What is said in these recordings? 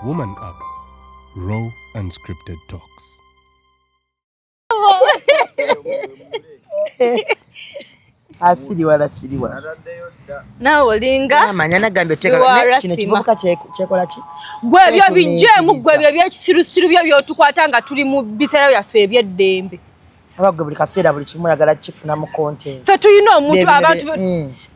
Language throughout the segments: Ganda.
Woman Up. Raw unscripted talks. Asiriwa. Na olinga. Manyana gambe cheka kino kivubuka chekola ki. Gwe byo bijemu gwe byo byekisirusiru byo byotukwatanga tuli mu bisera byaffe ebyeddembe. Abagwe buli kaseera buli kimu yagala kifuna mu content. Fe tuyina omuntu abantu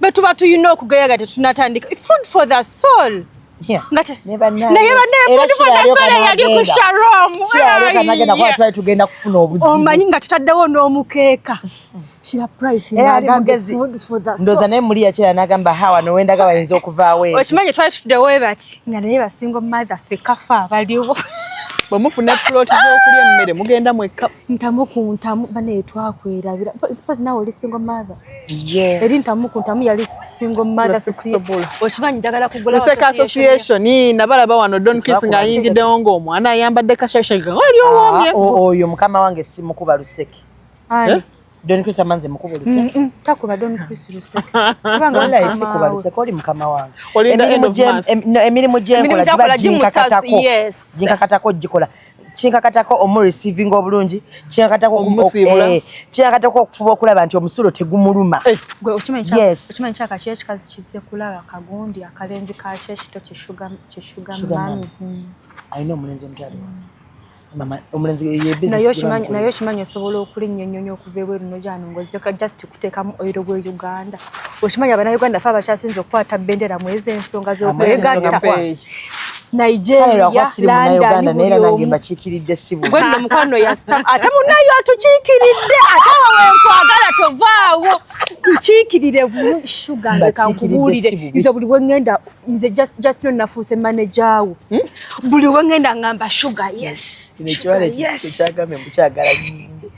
betuba tuyina okugeyaga tetunatandika. Food for the soul. Yeah. Ngate. Never know. Food for the soul yali ku Sharom. Kyalo kanagenda kwa try tugenda kufuna obuzibu. Omanyi nga tutaddewo n'omukeeka. Shira price mugezi food for the soul. Ndoza ne muri ya kyera nagamba hawa no wendaga bayinza okuvaawe. Okimanyi twatuddewo bati nga naye basingo mother fe kafa baliwo. Bamufuna plot z'okulya emmere mugenda mwekka. Ntamu bane twakwerabira. Suppose nawe oli single mother. Yeah. Eri ntamu yali single mother okimanyi njagala kugula association nabalaba wano Don Chris nga ayingiddewo ng'omwana ayambadde kashashaka oli owomye. Oyo mukama wange si mukuba luseke. Don Chris amanze mukuba luseke. Takuba Don Chris luseke. Kubanga wala isi kuba luseke oli mukama wange. Emirimu gyenkola giba jinkakatako. Jinkakatako gikola. Chinkakatako omu receiving obulungi, chinkakatako chinkakatako okufuba okulaba nti omusulo tegumuluma. Gwe okimanyi chaka kyekazi kize kulaba kagundi akalenzi ka kyekito kishuga mami. Ayina omulenzi omutali. Mama omulenzi ye business. Nayo kimanyi osobola okulinnya ennyonyi okuva ebweru n'ojano ngozeka just kuteekamu oiro gwe Uganda. Okimanyi abana Uganda fa abakyasinze okukwata bendera mwezi ensonga z'okwegatta. Nigeria, Uganda nera nange mbakikiridde sibu. Gwenda mukwano ya Sam. Ate munayo atukikiridde. Ate wewe kwagala tovaawo. Tukiikirire sugar nze kankubulire. Nze buli wengenda nze just no nafuuse manager wo. Buli wengenda ngamba sugar yes. Kinechwale kichagambe mbuchagala nyimbe.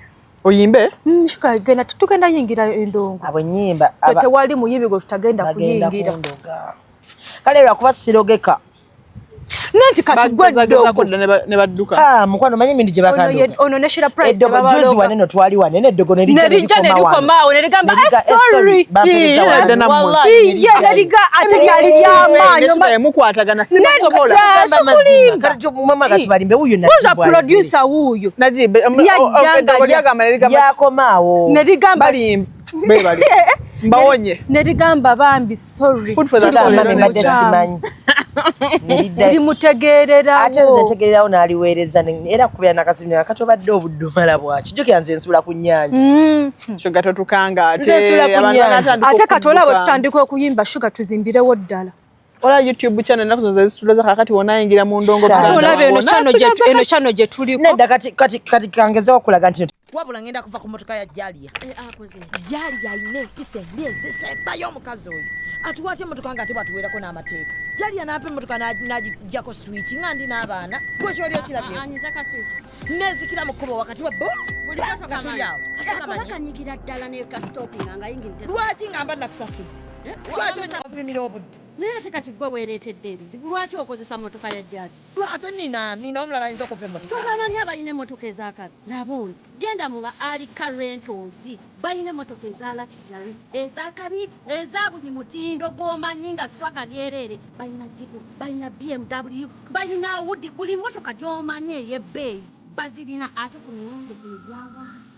Oyimbe? Sugar genda tutugenda yingira endongo. Abo nyimba. Tete wali muyimbi go tutagenda kuyingira. Kale lwakuba sirogeka. Nanti kati gwaddogo ne badduka. Mukwano manyi mindi gye bakando. Ono national price baba juzi wanene twali wanene eddogo ne likoma ne ligamba sorry. Wallahi neliga ate yali lyama mukwatagana sisobola. Kati mama kati balimbe uyu na was a producer uyu. Najibe yakomaawo. Neligamba bali mbawonye neligamba bambi sorry. Food for the soul. Neri mutegerera ate nze ntegererawo n'aliweereza era kubera nakasimu akatobadde obuddumala bwaki jjo kyanze nsula ku nnyanja sugar totukanga ate katola bwe tutandika okuyimba sugar tuzimbirewo ddala. Ola YouTube channel nakuzoza zituloza kakati wonayingira mu ndongo kati olabe eno channel gye tuliko nedda kati kangezeho okulaga nti wabula ngenda kuva ku motoka ya Jalia. Ankozesa. Jalia ine empisa embyezi sebayo omukazi oyo. Atuwate motoka nga ate batuweerako n'amateeka. Jalia n'ape motoka n'agijjako switch nga ndi n'abaana. Gwe kyoli okirabye. Anyizaka switch. Nezikira mu kkubo wakati wa buli kamanyi. Akakanyigira ddala ne ka stopping nga yingirite. Lwaki ngamba nakusasudde? Lwaki onyapimira obudde? Naye kati gwe weereetedde ebizibu. Lwaki okozesa motoka ya Jalia? Ate nina omulala ayinza okuva emmotoka. Tobamanyi abalina emmotoka ez'akabi. Labundi. Genda mu ba Alika Rentals. Balina emmotoka eza luxury, ez'akabi, eza buli mutindo gw'omanyi nga swaga lyerere. Balina Jeep, balina BMW, balina Audi, buli mmotoka gy'omanyi ey'ebbeeyi. Bazirina ate ku miwendo gy'awansi.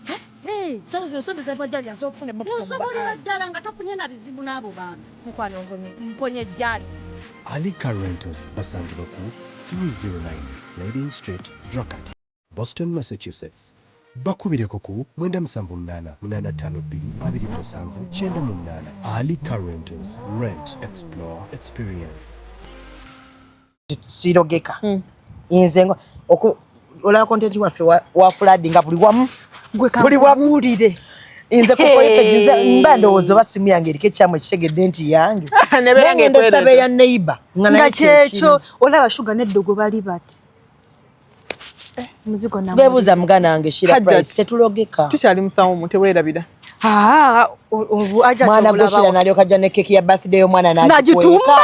Sente za Jalia az'okufuna emmotoka. Osobolera ddala nga tofunye na bizibu n'abo bantu. Mukwano mponye Jalia. Alika Rentals basangibwa ku 309 Sliding Street, Drogheda, Boston, Massachusetts. Bakubireko ku 97852227 Alika Rentals. Rent, explore, experience. Sirogeka. Inzengo ola content waffe wa flood nga buli wamulire. Inze kukoyepejiza mba ndowooza basimu yange erike kyamwe kitegedde nti yange. Nange ndosabe ya neighbor. Nga kyekyo olaba sugar n'eddogo bali bati. Muzigo na Gebuza mugana wange shira price tetulogeka. Tukyali musawo mu teweerabira. Obu aja mwana goshira nalyo kajja ne keki ya birthday y'omwana n'agituma.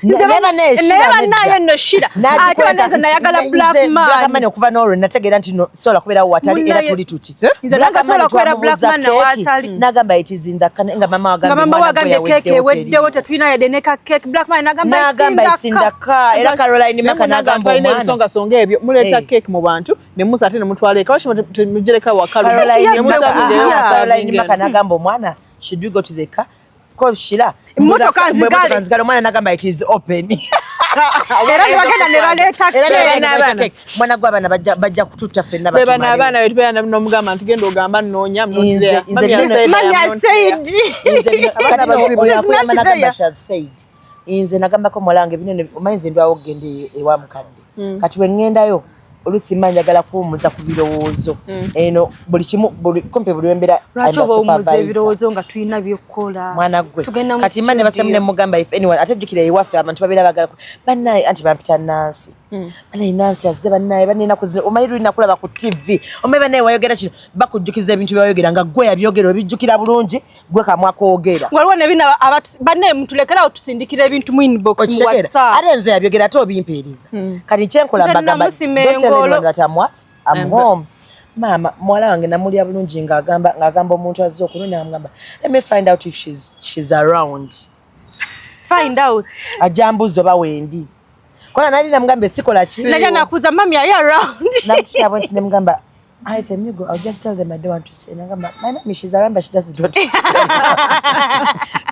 naye no shira ate baneze nayagala black man okuva n'olwo nategeera nti sobola kubeerawo watali era tuli tuti nze nagasobola kubeera black man nawatali nagamba itizinda nga mama wagambye keeke eweddewo tetulina yadde ne ka keeke black man nagamba itindaka era Caroline maka nagamba omwana songa ebyo muleeta keeke mu bantu ne musa ate ne mutwala eka mugereka wa Caroline maka nagamba omwana should we go to the car ko shira motoka nzigale omwana nagamba it is open era bagenda ne baleeta keeke mwana gw'abaana bajja kututta ffenna bana abaana wetu bana nomugamba nti genda ogamba nnoonya nze nagambako mulange binene omanyi ndwawo okugenda ewa mukadde kati wengendayo olusi manjagala kuwumuza ku birowoozo eno buli kimu kumpe buli wembera ebirowoozo nga tulina byokukola mwana gwe kati mane basamu ne mugamba if anyone atejjukira ewaffe abantu babeera bagala bannaye anti bampita Nansi banaye Nansi azze bannaye banina kuze omanyi tulina kulaba ku TV omanyi bannaye wayogera kino bakujjukiza ebintu byayogera nga gwe yabyogera obijjukira bulungi gwe kamwa koogera waliwo ne bina bannaye mutulekerawo tusindikira ebintu mu inbox mu WhatsApp ate nze yabyogera ate obimpeeriza kati kyenkola mbagamba that I'm home mama mwala wange namulya bulungi ng'agamba omuntu azze okunoonya ngamba let me find out if she's around find out ajambuzo oba wendi kola nali namugamba sikola ki naja nakuza mami are around namutya nti namugamba I them you go I'll just tell them I don't want to say nagamba my mom she's around but she doesn't want to say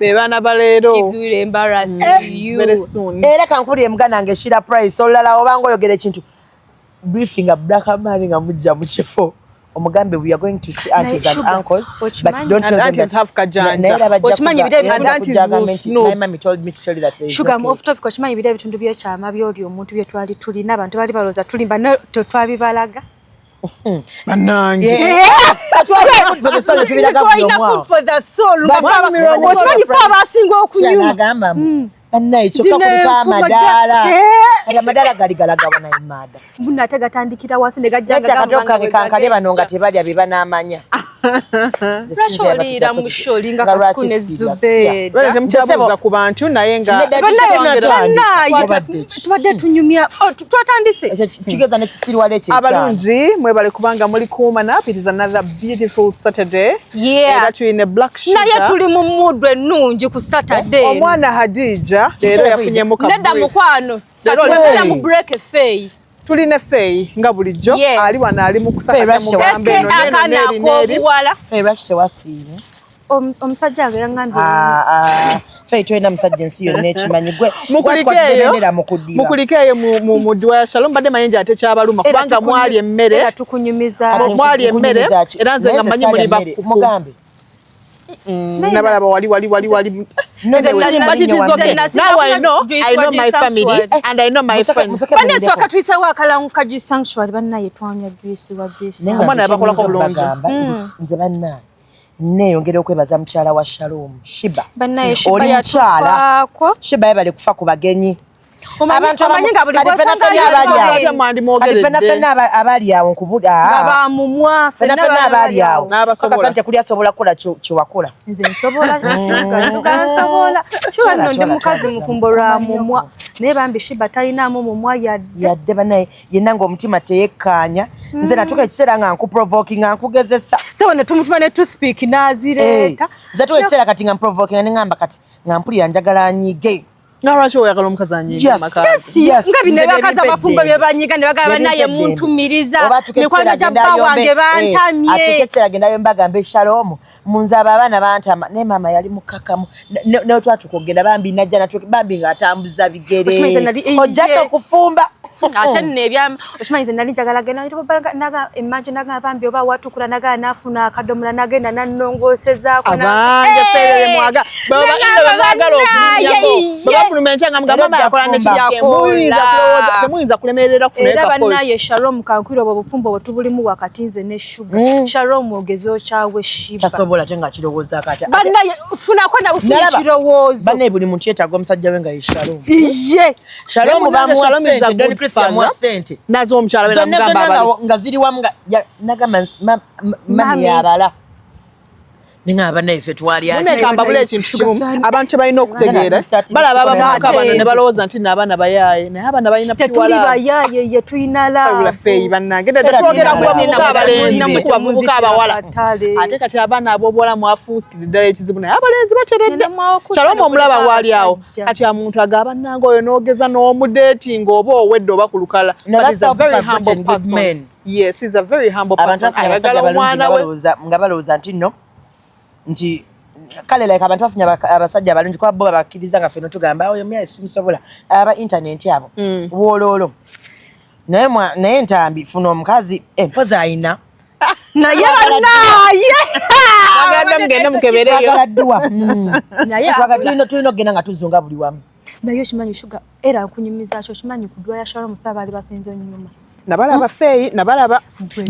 bebana balero kids will embarrass you very soon era kankuli mugana nge shira price olala obanga oyogera ekintu briefing a black man nga mujja mu kifo omugambe we are going to see aunties and uncles but don't tell them that have kajanja my mom told me to tell you that they sugar off topic ochimanyi bidde bitundu byekyama byoli omuntu byetwali tulina abantu bali baloza tulimba no twabibalaga manange for the soul ochimanyi fa abasinga okunyuma nagamba Anai choka kulipa madala. Ada madala gali galaga wana imada. Mbuna ate gatandikira wasi ne gajjaga katoka nkankalye banonga tebali abiba namanya. Rasholi musholi nga kaskune zube. Wale mchabuza ku bantu naye nga tubadde tunyumya twatandise. Kigeza ne kisirwa leche. Abalungi mwebale kubanga muri kuuma it is another beautiful Saturday. Yeah. That we in a black sugar. Naye tuli mu mudwe nungi ku Saturday. Omwana Hadija lero yafunye muka. Nenda mukwano. Tatwebera mu break fay. Tuline fay nga bulijjo ali wana ali mu kusaka mu gambe no neri Rush tewasiine. Omusajja nga yangambye. Fay twena musajja nsi yonna ekimanyi gwe. Mukulikeyo mu mudwa Shalom badde mayinja ate kyabaluma kubanga mwali emmere. Era tukunyumiza. Mwali emmere era nze nga manyi muli mugambe. Nabalaba wali no now I know my family and I know my friends bane twakatwisa wakalangu kaji sanctuary banaye twanya juice wa juice omwana yabakola ko bulungi nze banna neyongera okwebaza mukyala wa Shalom Shiba banaye Shiba yatwala Shiba yabale kufa ku bagenyi abantu abanyinga buli bosanga fena abali awo nkubuda baba mumwa fena abali awo akasante kuli asobola kola chiwakola nze nsobola nsobola chiwano ndi mukazi mufumbo lwa mumwa naye bambi Shiba talina mumwa yadde banaye yenanga omutima teyekanya nze natuka ekiseera nga nkuprovoking nkugezesa so ne tumutuma ne toothpick nazireta zatu ekiseera kati nga provoking ne ngamba kati nga mpuli yanjagala anyige Naracho oyagala omukazi anyiga makazi nga bine bakaza bafumba bye banyiga ne bagaba naye muntu miriza mikwano gya bba wange bantamye atuketsera agenda yombagambe Shalom munzaba abana bantama ne mama yali mukakamu ne twatukogenda bambi najja natuke bambi ngatambuza bigere ojja kufumba ate nebya oshimanyize nali njagala gena naga imagine naga bambi oba watukula naga nafuna akadomola nagenda nanongoseza ko na anje fere mwaga baba inde bagalo okunyako fulumencha nga mugamba yakola ne temuyiza kulemerera kufuneka foot era banaye Shalom kankwiro obo bufumbo botubulimu wakati nze ne sugar Shalom ogezo chawe Shiba tasobola tenga kirowoza kata banaye funa kwenda ufuna kirowozo banaye buli muntu yetago musajja wenga ye Shalom Shalom bamuwa Don Christian mwa sente nazo omukyala wena mugamba abali nga ziri wamu nga nagamba mami yabala ninga abanaife twali ati munekamba bule ekintu kimu abantu balina okutegeera balaba abavubuka bano ne balowooza nti n'abaana bayaye naye abaana balina tetuli bayaye ye tuyina la feeyi bannange tetwogera ku bavubuka abalenzi ku bavubuka abawala ate kati abaana ab'obuwala mwafuukire ddala ekizibu naye abalenzi bateredde kyaloma omulaba waali awo kati omuntu agamba bannange oyo n'ogeza n'omudeetinga oba owedde oba ku lukala but he's a very humble person. Yes, he's a very humble person. Ayagala omwana we nga balowooza nti nno nti kale like abantu bafunye abasajja abalungi kwa bo bakkiriza nga ffenno tugamba oyo myali simusobola aba internet abo wooloolo naye ntambi funa omukazi empozi ayina naye banaye agenda mugende mukebereyo agaladdwa tulina okugenda nga tuzunga buli wamu naye okimanyi shuga era nkunyumiza kyo kimanyi kudwa yashara mufe abaali basinze onyuma nabalaba feeyi nabalaba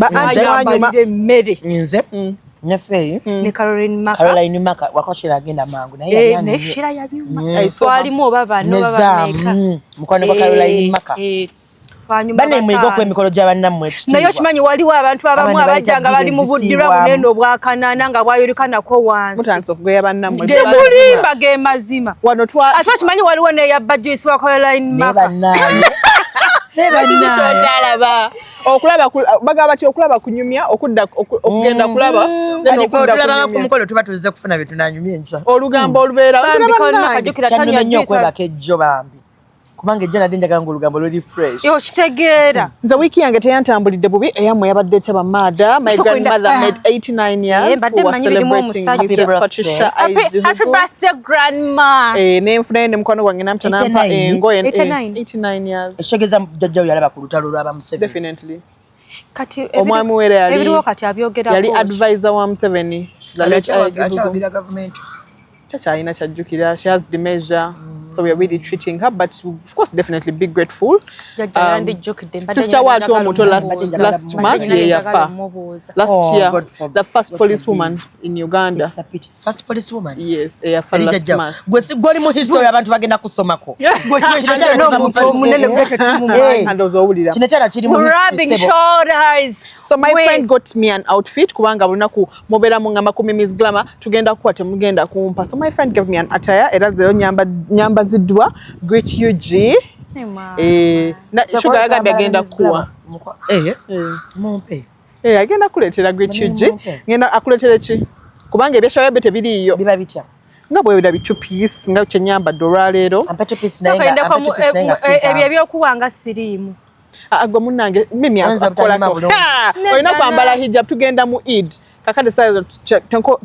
baanyuma emmere nze ne feeyi ne Caroline Maka wakoshera agenda mangu naye yani ne shira ya nyuma twalimu oba bano baba meka mukwano kwa Caroline Maka bane mwigo ku emikolo gy'abannammwe ekitiibwa naye okimanyi waliwo abantu abamu abajjanga bali mu buddirwa bunene obwakanana nga bwayolekanako wansi mutandise okugeya bannammwe temulimba ge mazima ate okimanyi waliwo neyabba juice wa Caroline Maka Nebanalaba okulaba bagaba ki okulaba kunyumya okugenda kulaba tulaba ku mukolo tuba tuze kufuna bye tunanyumya encha olugambo olubeera tanya nnyo okwebaka ejjo bambi kubanga ejjo nadde njagala nga olugambo luli fresh yo kitegeera nze wiiki yange teyantambulidde bubi eyammwe yabadde etya bamada my grandmother made 89 years who was celebrating Mrs. Patricia happy birthday grandma nenfunayo ne mukwano gwange namutanampa engoye 89 years ekitegeeza jjajjawo yalaba ku lutalo lw'aba Museveni definitely kati omwami wera yali advisor wa Museveni akyawagira gavumenti takyalina kyajjukira she has dementia so we are really treating her but of course definitely be grateful sister watu omuto last month yafa last year the first policewoman in Uganda first policewoman yes yafa last month gwali mu history abantu bagenda kusomako kinetera kiri mu so my friend got me an outfit kubanga lunaku mobera mu ngama 10 Miss Glamour tugenda kuwa temugenda kumpa so my friend gave me an attire era zeyo nyamba ziddwa great UG na sugar yagambye agenda kuwa mumpe agenda kuletera great UG ngenda akuletera ki kubanga ebyesha yabe tebiriyo biba bitya nga bwe bida bichu piece nga chenyamba doralero ampato piece nainga ebyo byokuwanga sirimu agwa munange mimi akola oyina kwambala hijab tugenda mu Eid kakade size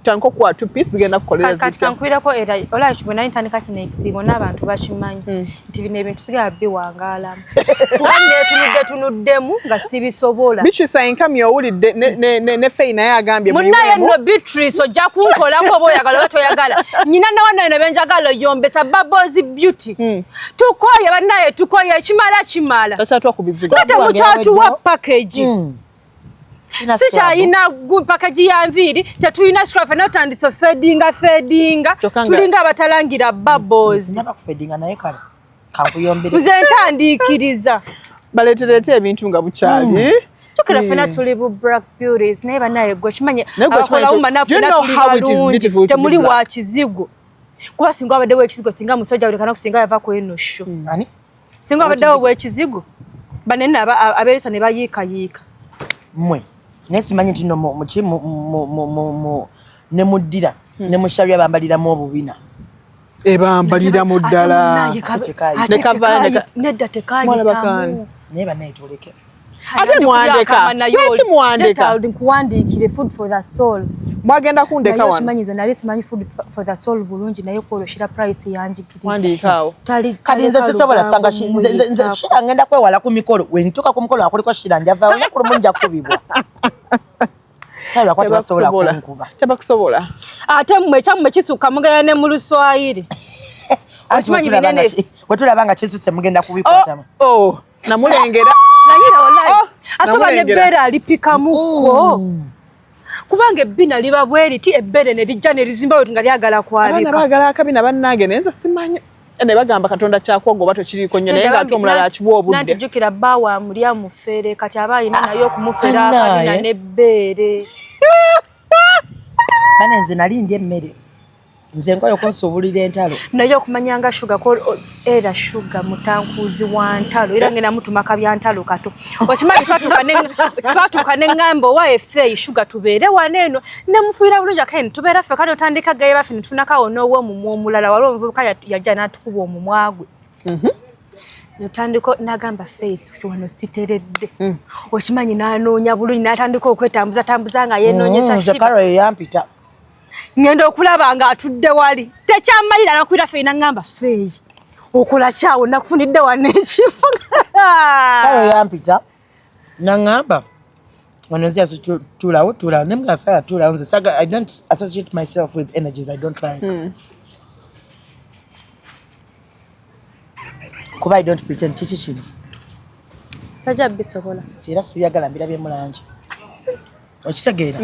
tanko kwa two piece genda kukolera zitya kankwirako era ola kibona intandika kine eksibo n'abantu bashimanyi nti bine ebintu sigala biwangala wanne tunuddemu nga sibisobola Beatrice income owulidde ne feina yagambye munaye no Beatrice ojja kunkolako boyagala batoyagala nyina nawana ne benjagala yombesa Bbawe beauty tukoye banaye tukoye chimala chacha twakubiziga kate muchatu wa package sikyalina package ya nviiri tetulina scrap notandise fedinga tulinga abatalangira Bbawe nze ntandikiriza baleterete ebintu nga bukyali tukira fena tuli bu black beauties naye banaye gwe kimanye abakola umanafuna tuli temuli wa kizigo kuba singa abadde wekizigo singa musajja ulekana kusinga yava ku eno show singa abadde wekizigo banene aberesa ne bayika mwe nesimanyi nti no ne muddira ne mushabya bambalira mu obubina ebambalira mu ddala nedda tekanyikamu naye banaye tuleke ate mwandeka lwaki mwandeka nkuwandiikire food for the soul mwagenda kundeka wano simanyize nali simanyi food for the soul bulungi naye kwoloshira price yanjikiriza wandikaawo kati nze sisobola sanga nze shira ngenda kwewala ku mikolo wentuka ku mukolo akuliko shira njava olunaku lumu nja kubibwa tebakusobola ate mmwe ekyammwe kisuka mugenda ne mu Luswayiri okimanyi binene wetulaba nga kisuse mugenda kubikwatamu namulengera nayira wallahi ate banebbeera alipikamuko kubanga ebbina liba bweriti ebbere ne lijja ne lizimba wetu nga lyagala kwabika abaana baagala akabina bannange naye nze simanyi ne bagamba Katonda kyakwogo bato kiriko nnyo naye ng'ate omulala akiwa obudde nanti jjukira Bbawe amulya mufere kati aba ayina naye okumufera akabina n'ebbeere bane nze nali ndye emmere nze nkoyo kunsuubulira entalo naye okumanyanga shuga ko era shuga mutankuzi wa ntalo era ngena mutuma kabya ntalo kato okimanyi twatuuka n'eŋŋamba owa efe shuga tubeere waneeno ne mufuira bulungi akaini tubeera ffe kati otandika gaye baffe ne tufunakawo n'ow'omumwa omulala waliwo omuvubuka yajja n'atukuba omumwa gwe notandika n'agamba face wano siteredde okimanyi n'anoonya bulungi n'atandika okwetambuza nga yeenoonyesa shiba karo yampita ngenda okulaba nga atudde wali tekyamalira nakwira ffe n'aŋŋamba feeyi okola kyawo nakufunidde wano ekifo karo yampita n'aŋŋamba wano nzia tulawo ne mga saga tulawo nze saga I don't associate myself with energies I don't like kuba I don't pretend kiki kino tajja bisobola era sibyagala mbirabye mulangi okitegeera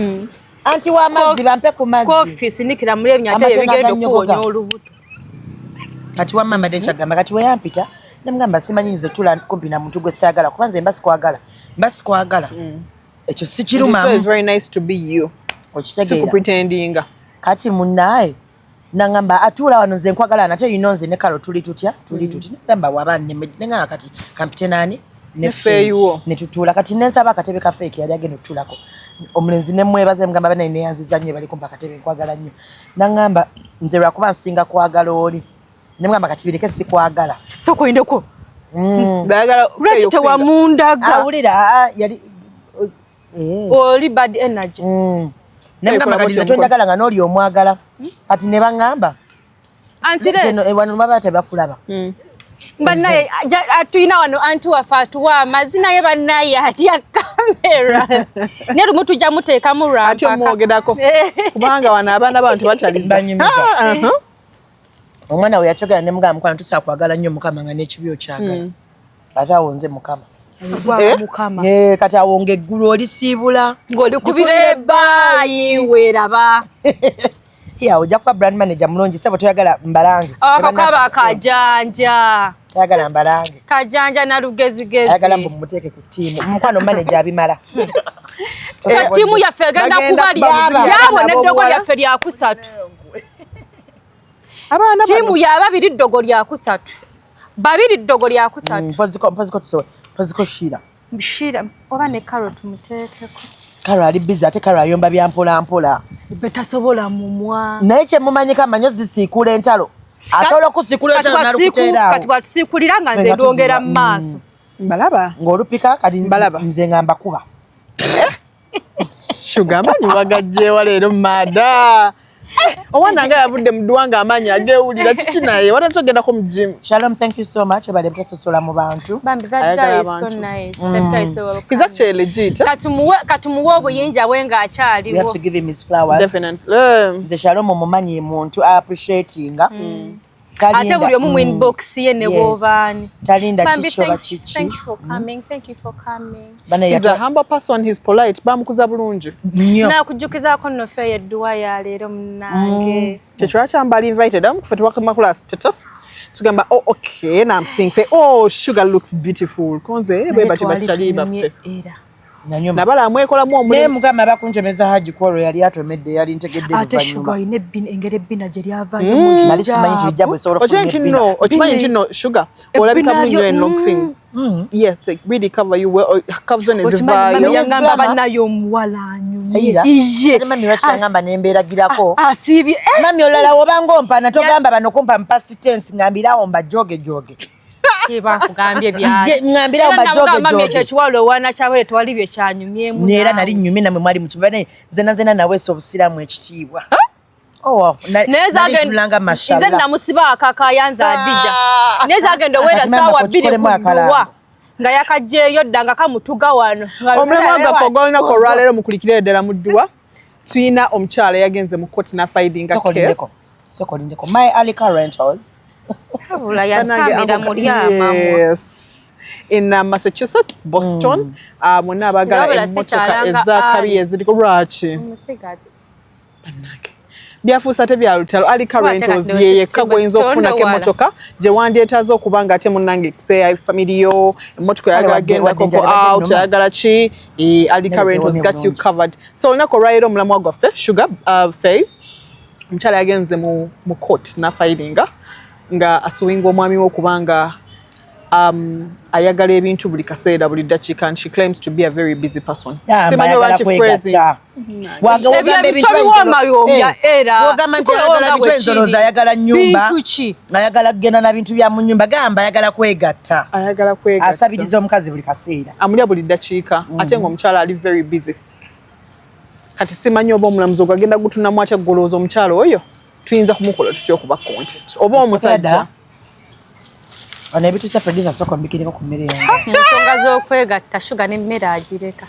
anti w'amazzi bampe ku mazzi kofi sinikira muri ebinyata ebigenda okuwonya olubuto kati wamama denkyagamba kati weyampita nemugamba simanyi nze tula kumpi na muntu gwe sitayagala kuba nze mba sikwagala ekyo sikirumamu okitegeera kati munnaye nangamba atula wano nze nkwagala nate yino nze ne kalo tuli tutya nagamba waba nengamba kati kampite nani nefeeyiwo netutula kati nensaba akatebe ka fake yali agenda otulako omulenzi nemwebaza mugamba bana neyanziza nnyo bali kumpa akatebe nkwagala nnyo nangamba nze lwakuba nsinga kwagala oli nemugamba kati bireke sikwagala sokoyindeko lwaki tewamundaga awulira yali oli bad energy nemugamba kati nze tonjagala nga n'oli omwagala kati ne baŋŋamba wano baba tebakulaba bannaye atuyina wano anti waffe atuwa amazina ye bannaye atya kamera naye lumu tujja muteekamu lwampaka ati omwogerako kubanga wano abaana bantu batalizanyumiza omwana we yakyogera ne mugamba mukwano tusobola kwagala nnyo mukama nga n'ekibi okyagala ate awo nze mukama kati awo ng'eggulu olisiibula ng'olikubira ebbaayi weeraba ya ojja kuba brand manager mulungi sebo toyagala mbalange akakaba kajanja toyagala mbalange kajanja na lugezigezi ayagala mbu mumuteeke ku tiimu mukwano manager abimala tiimu yaffe egenda kubali yabona eddogo lyaffe lyakusatu tiimu yababiri ddogo lyakusatu babiri ddogo lyakusatu mpoziko shira oba ne carrot muteekeko Karo ali busy ate Karo ayomba bya mpola mpola. Betasobola mumwa. Naye kye mumanyika manyo zisiikula entalo. Asobola kusiikula entalo nalukuteera. Kati batusiikulira nga nze ndongera mu maaso. Mbalaba. Ng'olupika kati nze ngamba kuba. Shugamba ni wagajjewa leero mada. Owana nga yavudde mduwanga amaanyi agewulira kiki naye wala nsogenda mu gym. Shalom, thank you so much. Bale mtososola mu bantu. Bambi, that guy is so nice. That guy is so welcome. He's actually legit. Katumuwe obuyinja bwe nga akyaliwo. We have to give him his flowers. Definitely. Nze Shalom mumanyi muntu appreciatinga. Ate buli omu mu inbox ye ne bw'obaani. Talinda kichoba chichi. Thank you for coming. Thank you for coming. He's a humble person. He's polite. Bamukuza bulungi. Na kujjukizaako nno ffe yedduwa ya leero munnange. Kyekyakyambali invited kufe tuwakama class status. Tugamba oh okay na I'm saying oh sugar looks beautiful. Konze bwe bati bachali baffe. Nabala amwekolamu omulimu. Ne mugamba bakunjemeza haji kworo yali atomedde yali ntegedde buvanyuma. Ate sugar ine bin engere bina gye lyavayo. Nali simanyi kijja bwe soro for me. Ochimanyi ntino sugar. Olabika bulungi and long things. Yes, like really cover you well. Covers on his bio. Yangamba banayo omuwala anyumye. Iye. Mami lwaki ngamba nembeeragirako. Asibi. Mami olala obanga ompana togamba bano kumpa past tense ngambirawo mba joge. Kiba kugambye byaje. Ngambira obajoge mami ekyo kiwalo wana kyabale twali bye kyanyumyemu. Neera nali nyumye namwe mwali mu kibane zena nawe sobusiramu ekitiibwa. Oh, nali tulanga mashallah. Nze namusiba akakayanza adija. Neza agenda wera sawa 2 kuduwa. Nga yakajjeyo ddanga kamutuga wano. Omulema nga fogolina ko ralero mukulikire ddala mudduwa. Tuyina omukyala yagenze mu court na fighting case. Sokolindeko. My early rentals. Yes. In Massachusetts, Boston, mwena abagala emmotoka ezakabi eziriko lwaki. byafuusa tebyalutalo ali currentals yekka gw'oyinza okufunako emmotoka gye wandyetaaze okuba nga ate munnange kuseya family yo emmotoka yagala gendako ko out yagala ki ali currentals got you covered. So olunaku olwaleero omulamwa gwaffe Sugar Faye omukyala yagenze mu court nafayiringa nga asuwinga omwami we okubanga ayagala ebintu buli kaseera buli dakiika and she claims to be a very busy person. Simanyi lwaki phrasing wogamba ebintu wogamba nti ayagala bintu enzoloza ayagala nnyumba ayagala kugenda na bintu bya mu nnyumba gamba ayagala kwegatta asabiriza omukazi buli kaseera amulya buli dakiika ate ng'omukyala ali very busy. Kati simanyi oba omulamuzi ogwagenda gutunamu atya golooza omukyala oyo tuyinza kumukola tutya okuba content oba omusajja ana ebitusa producer soko mbikiriko ku mmere yange ensonga z'okwegatta Sugar n'emmere agireka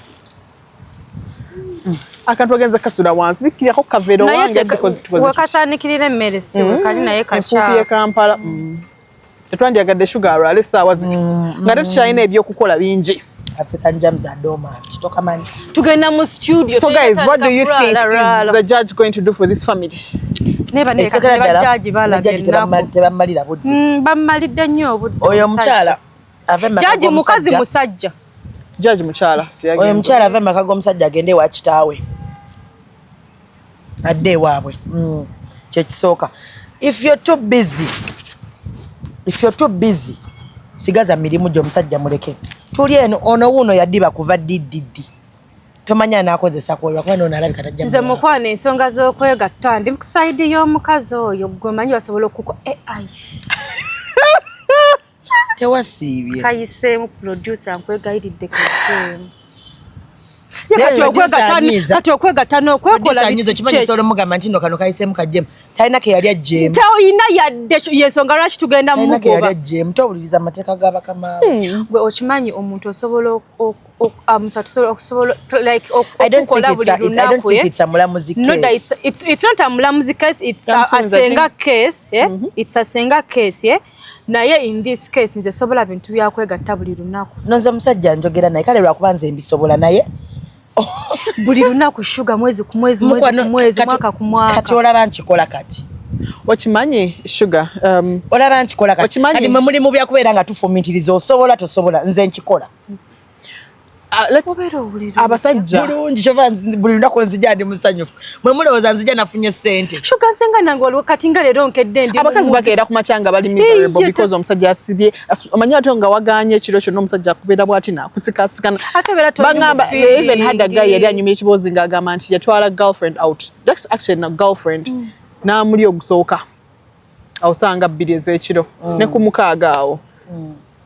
akantu agenza kasula wansi bikirako kaveero wange wekasaanikirira emmere si wekali naye enfuufu ye Kampala tetwandyagadde Sugar alwala essaawa zino nga tetukyalina ebyokukola bingi African Jams are dormant. Tugenda mu studio. So guys, what do you think is the judge going to do for this family? Neba ne kataba judge bamalira budde. Bamalidde nnyo obudde. Oyo mukyala ave maka judge mukazi musajja. Judge mukyala. Oyo mukyala ave maka go musajja agende wa kitaawe. Adde waabwe. Kye kisooka. If you're too busy, sigaza mirimu gyo musajja muleke. Tuli eno ono wuno yaddiba kuva dididi. Tomanya Ankozesa kwolwa kwa ono alabika tajja. Nze mukwane ensonga z'okwegatta ndi ku side y'omukazi oyo gwomanyi basobola okuko AI. Tewasiibye. Kayiseemu producer nkwegayiridde kayiseemu. Kati okwegatta n'okwekola bikizo kimanyi solo mugamba nti no kano kayiseemu kajjemu. Talina ke yali ajjemu. Talina yadde yensonga lwaki tugenda mu mugoba. Talina ke yali ajjemu. Towuliriza amateeka g'abakama. Gwe okimanyi omuntu osobola like okukola buli lunaku. I don't think it's a mulamuzi case. No, it's not a mulamuzi case. It's a senga case. It's a senga case. Naye in this case nze sobola bintu byakwegatta buli lunaku. Nonze musajja njogera naye kale lwakuba nze mbisobola naye buli lunaku Sugar mwezi ku mwezi mwaka ku mwaka. Kati olaba nkikola kati. Okimanyi Sugar olaba nkikola kati. Kati mwe muli mu byakubeera nga tufumitiriza osobola tosobola nze nkikola. Abasajja bulungi kyova buli lunaku nzija ndi musanyufu mwe mulowooza nzija nafunye ssente Sugar nsenga nange waliwo kati nga leero nkedde ndi abakazi bakeera ku macanga bali miserable because omusajja asibye omanyi ate nga waganye ekiro kyonna omusajja akubeera bw'ati naakusikasikana bagamba even had a guy yali anyumya ekiboozi ng'agamba nti yatwala girlfriend out that's actually na girlfriend n'amuli ogusooka awusanga 2 ez'ekiro ne ku mukaaga awo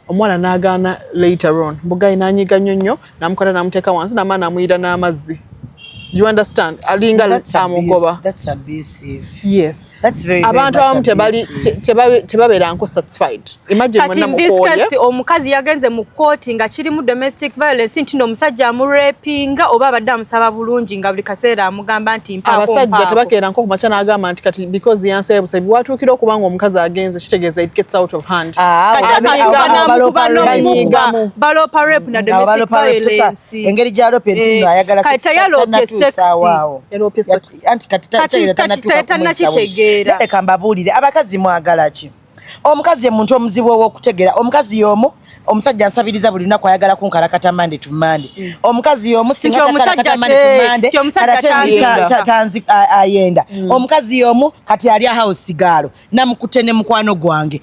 omwana n'agaana later on mbugayi n'anyiga nnyo namukwata namuteeka wansi n'amaana amuyira n'amazzi. You understand? Alinga amugoba. That's abusive. Yes. That's very abantu abamu tebabeera nko satisfied. Imagine when namukoye. Kati in this case omukazi yagenze mu court nga kiri mu domestic violence nti n'omusajja amurapinga oba abadde amusaba bulungi nga buli kaseera amugamba nti mpaako. Abasajja tebakeera nko kumaca n'agamba nti kati because yansaye busabi watuukira okubanga omukazi agenze kitegeeza it gets out of hand. Balopa rape na domestic violence. Engeri gya lope nti ayagala Leka mbabuulire abakazi mwagala ki omukazi omuntu omuzibu ow'okutegeera omukazi y'omu omusajja ansabiriza buli lunaku ayagala kunkalakata Monday to Monday omukazi y'omu singa takalakata Monday to Monday tanzi ayenda omukazi y'omu kati ali house gaalo namukute ne mukwano gwange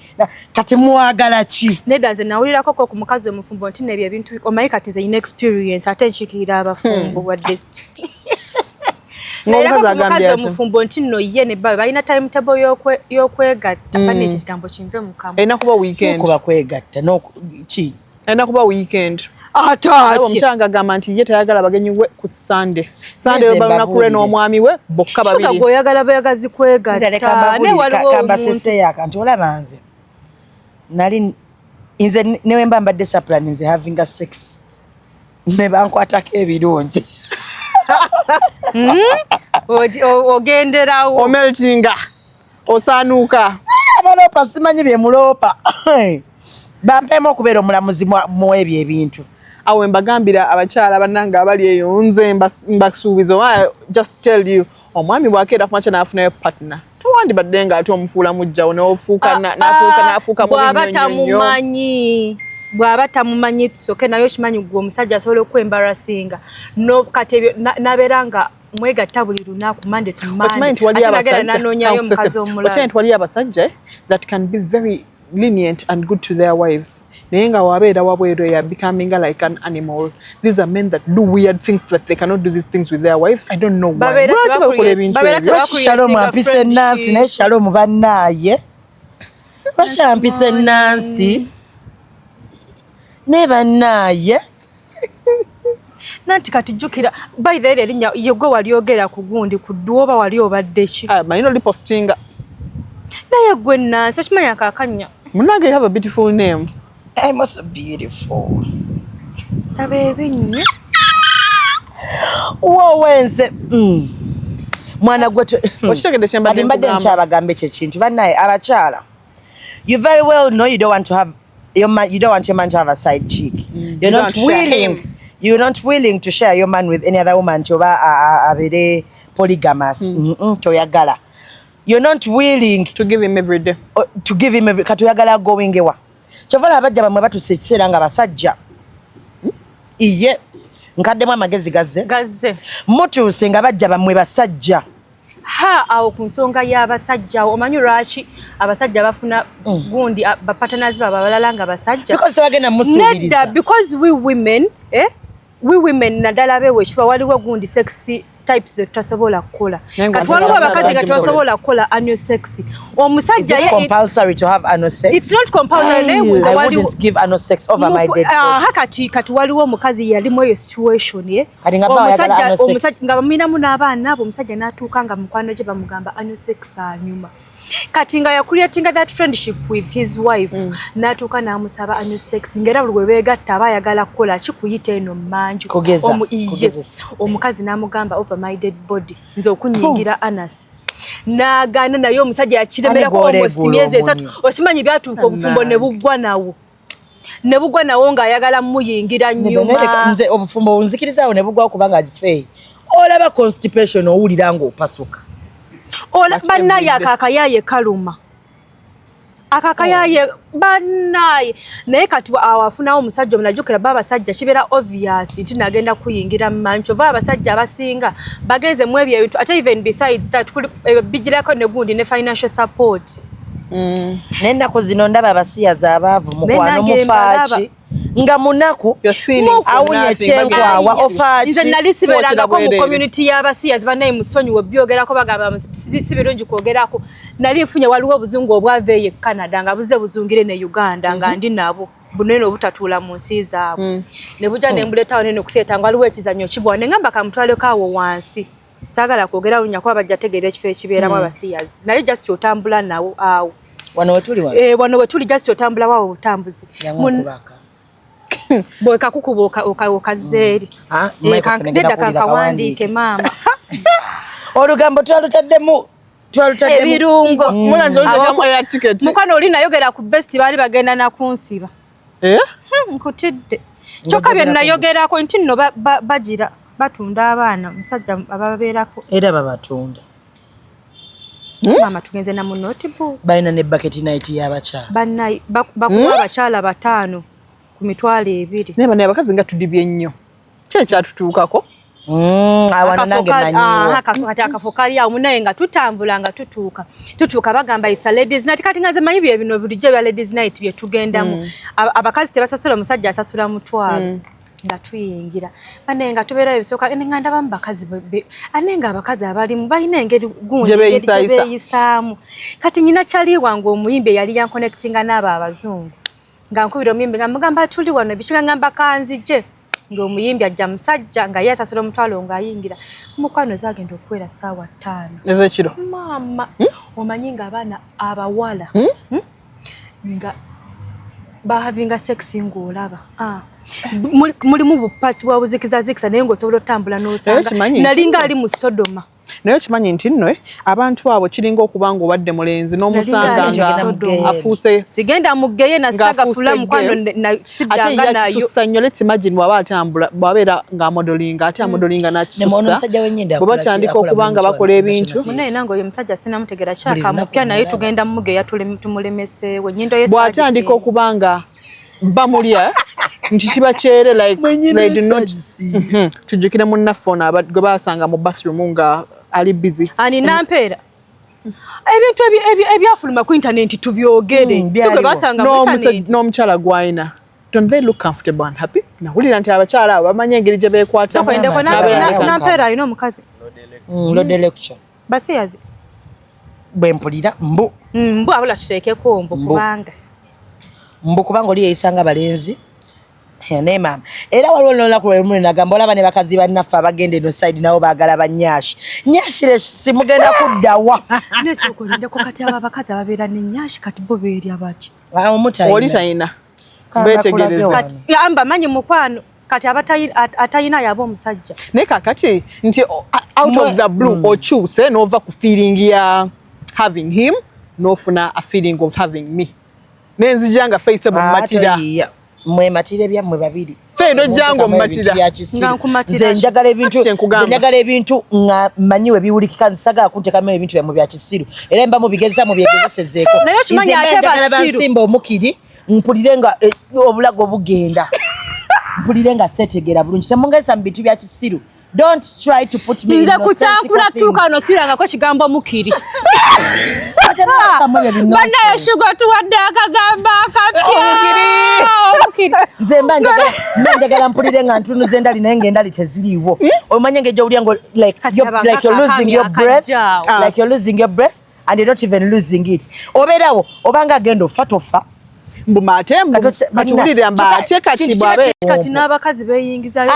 kati mwagala ki nedda nze nawulirako ko ku mukazi omufumbo nti nebyo ebintu omanyi kati nze ine experience ate nkiikirira abafumbo wadde Omukazi omufumbo nti nno ye ne Bbawe balina timetable y'okwegatta bane ekyo kigambo kinve mukama. Erina kuba weekend. Kuba kwegatta no ki? Erina kuba weekend. Ataaki. Omukyanga agamba nti ye tayagala bagenyi we ku Sunday. Sunday we balina kule n'omwami we bokka babiri. Shuga bw'oyagala beyagazi kwegatta. Ne waliwo kamba sese yakanti olaba nze. Nali nze newe mbambadde saplan nze having a sex. Ne bankwatako ebirungi. Ogenderawo omeltinga osanuka abalopa simanyi bye mulopa bampema okubeera omulamuzi mu ebyo ebintu awo mbagambira abakyala bannanga abali eyo nze mbasuubiza just tell you omwami bwakeera kumakya n'afunayo partner tewandibadde nga ate omufuula mujjawo n'ofuuka n'afuuka bw'aba tamumanyi tusoke nayo kimanyi gwe omusajja asobola okwembarasinga kati ebyo nabeera nga mwegatta buli lunaku Monday to Monday ate nanoonya omukazi omulala. Okimanyi wali abasajja that can be very lenient and good to their wives. Naye nga wabeera wabweru ya becoming like an animal. These are men that do weird things that they cannot do these things with their wives. I don't know why. Shalom ampise Nancy naye Shalom bannaaye. Lwaki ampise Nancy ne bannaaye. Nanti kati jjukira by the way erinnya yegwe wali ogera ku gundi ku ddwoba wali obadde ki? Manino lipostinga. Naye gwe Nancy kimanyi akakanya. Munange you have a beautiful name. I'm also beautiful. Tabebinnye. Wowenze. Mwana gwe okitegedde kyembadde mbadde nkyabagambe kye kintu bannaye abakyala. You very well know you don't want your man to have a side chick. You're not willing to share your man with any other woman to be polygamous. Toyagala. You're not willing to give him every day. Katoyagala going ewa. Chovala abajja bamwe batuseera nga basajja. Iye nkaddemu amagezi gazze. Mutuuse nga bajja bamwe basajja. Awo ku nsonga y'abasajja omanyi lwaki abasajja bafuna gundi bapatanazi babalala nga basajja. Because tebagenda musuubiriza. Because we women naddala beewe kiba waliwo gundi sexy types tutasobola kukola. Kati waliwo abakazi nga tebasobola kukola anal sex. Omusajja ye compulsory to have anal sex. It's not compulsory. I wouldn't give anal sex over my dead body. Kati waliwo omukazi yalimu eyo situation ye. Omusajja nga baminamu n'abaana abo omusajja n'atuuka nga mukwano gye bamugamba anal sex anyuma. Kati nga creating that friendship with his wife n'atuuka n'amusaba anal sex ngera buli beegatta aba ayagala kukola kikuyita eno mmanju. Omukazi n'amugamba over my dead body nze okunyingira anas. N'agaana naye omusajja yakiremerako almost myezi 3. Okimanyi byatuuka obufumbo ne buggwa nawo ng'ayagala muyingira nnyuma. Nze obufumbo bunzikirizaawo ne buggwawo kubanga agifeeyi. Olaba constipation owulira ng'opasuka. Bannaye akakayaye kaluma. Akakayaye bannaye. Naye kati awafunawo omusajja omunajjukira babasajja kibeera obvious nti nagenda kuyingira mmancho. Babasajja abasinga bageze mu ebyo ebintu ate even besides that bijirako ne gundi ne financial support. N'ennaku zino ndaba abasiyaza abaavu mukwano mufaaki nga munaku awunye kyenkwawa ofaaki. Nze nali sibeerangako mu community y'abasiyazi bannaye mutsonyiwe byogerako bagamba si birungi kwogerako. Nali nfunye waliwo obuzungu obwaveeyo e Canada nga buze buzungire ne Uganda nga ndi nabo bunene obutatuula mu nsi zaabwe. Ne bujja ne mbuleetawo nene okuseeta nga waliwo ekizannyo kibwa ne ngamba kamutwaleko awo wansi. Saagala kwogera lunya kuba bajja tegeera ekifo ekibeeramu abasiyazi. Naye just otambula nawo awo. Wano wetuli wano wetuli just otambula wawo obutambuzi. Boy kakukuba okazeeri. Nedda kankawandiike maama. Olugambo twalutaddemu. Ebirungo. Mukwano oli nayogera ku best baali bagenda nakunsiba. Nkutidde. Kyokka bye nayogerako nti nno bagira batunda abaana omusajja ababeerako. Era babatunda. Mama tugenze na notebook. Balina ne bucket night y'abakyala. Bannayi bakuba abakyala 5 ku mitwalo 2. Naye bannayi abakazi nga tudibye nnyo. Kyatutuukako. Awana nange manyiwo. Kati akafo kali awo munaye nga tutambula nga tutuuka bagamba it's a ladies night. Kati nga ze manyi bino bulijjo bya ladies night bye tugendamu. Abakazi tebasasula omusajja asasula mutwalo. Nga tuyingira bane nga tubeera ebisoka nga ndaba mbakazi anenga abakazi abalimu balina engeri gundi beeyisaamu. Kati nyina kyali wange omuyimbi yali yanconnectinga n'abo abazungu nga nkubira omuyimbi nga mugamba tuli wano ebishinga ngamba kanzije ng'omuyimbi ajja musajja nga ye asasula omutwalo ng'ayingira mukwano zagenda okuwera ssaawa 5 ezekiro. Maama omanyi nga abaana abawala nga bahavinga sex ng'olaba mulimu bupati bwa buzikizazikisa naye ng'osobola otambula n'osanga nalinga ali mu Sodoma naye kimanyi nti nno abantu abo kiringa okubanga obadde mulenzi n'omusanga nga afuuse sigenda mugeye nasaga fula mukwano na sidanga nayo ate nnyo let's imagine bw'aba atambula bw'abeera ng'amodelinga ate amodelinga n'akisusa bwe batandika okubanga bakola ebintu munaye nange oyo omusajja sinamutegera kyaka mupya naye tugenda mugeya tumulemeseewo nnyindo ye bw'atandika okubanga bamulya nti kiba kyere like they do not tujjukire munnaffe ono gwe baasanga mu bathroom nga ali busy ani nampeera ebintu ebyafuluma ku internet tubyogere so gwe basanga mu internet n'omukyala gw'alina don't they look comfortable and happy nawulira nti abakyala abo bamanyi engeri gye beekwatamu nampeera alina omukazi lode lecture basiyazi bwe mpulira mbu abula tuteekeko mbu kubanga oli yeeyisanga balenzi ne maama era waliwo n'olunaku lwemu nagamba olaba ne bakazi bannaffe abagenda eno side nabo baagala bannyashi nnyashire simugenda kuddawa nesokolindeko kati abo abakazi ababeera n'ennyashi kati bo beerya bati oli talina beetegereza amba manyi mukwano kati atayina yaba omusajja naye kakati nti out of the blue okyuse n'ova ku feeling ya having him n'ofuna a feeling of having me nenzija nga Facebook mumatira mwe matira byammwe babiri feno jango mumatira nze njagala ebintu nga manyiwe biwulikika nsaga akuntekamu ebintu byammwe bya kisiru era mba mubigeza mu byegezesezeeko nze njagala bansimba omukiri mpulire nga obulago bugenda mpulire nga setegera bulungi temungeza mu bintu bya kisiru. Don't try to put me in no sense. Nze kuchakula tuka no siranga ko kigambo mukiri. Bana yeshugo tuwadde akagamba akapya. Mukiri. Nze njagala mpulire nga ntunu zendali naye ngendali teziriwo. Omanye ngejo ulyango like you're losing your breath. Like you're losing your breath and you're not even losing it. Oberawo obanga gendo fatofa. Mbumatembu katulire mbate kati bwabe. Kati n'abakazi beyingizayo.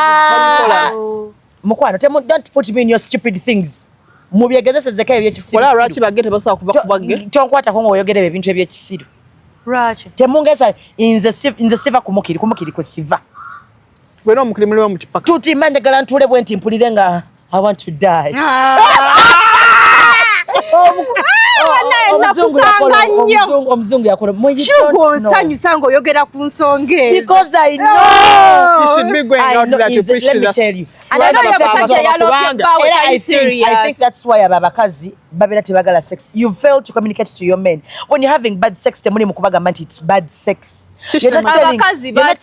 Mukwano don't put me in your stupid things. Mubyegezesezeka ebyekisiru. Wala lwaki bagete basobola kuva ku bagge. Tonkwata ko ngoyogere ebintu ebyekisiru. Lwaki? Temungeza inze siva kumukiri ko siva. Bwera omukiri muliwo mutipaka. Tuti mandagala ntule bwenti mpulire nga I want to die. Omuzungu yakola Chugo nsanyu sango yogera ku nsonge. Because I know. You should be going out there to preach to let me tell you. And I think that's why abakazi babera tebagala sex. You fail to communicate to your men. When you're having bad sex, temuli mukubaga manti it's bad sex. You're not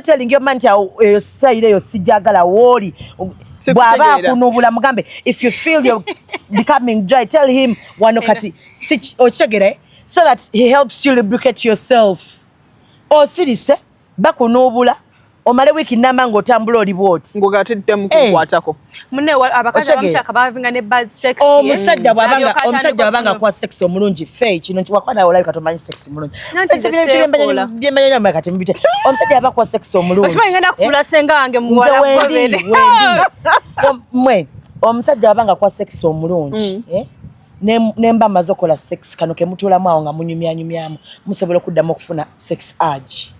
telling your man to style yo sijagala woli. Bwaba kunubula mugambe if you feel you're becoming dry tell him wanokati ochegere so that he helps you lubricate yourself. Osirise bakunubula omale wiki namba ngotambula oli bwoti ngogatedde mukwatako munne abakazi abamuchaka bavinga ne bad sex omusajja bwabanga kwa sex omulungi fe kino wakwana olayo katomanyi sex mulungi byemanya makati mbite omusajja abakwa sex omulungi oshimanya ngenda kufula senga wange muwala wendi mwe omusajja abanga kwa sex omulungi nemba mazokola sex kano kemutulamu awo nga munyumyanyumyamu musobola okuddamu okufuna sex urge.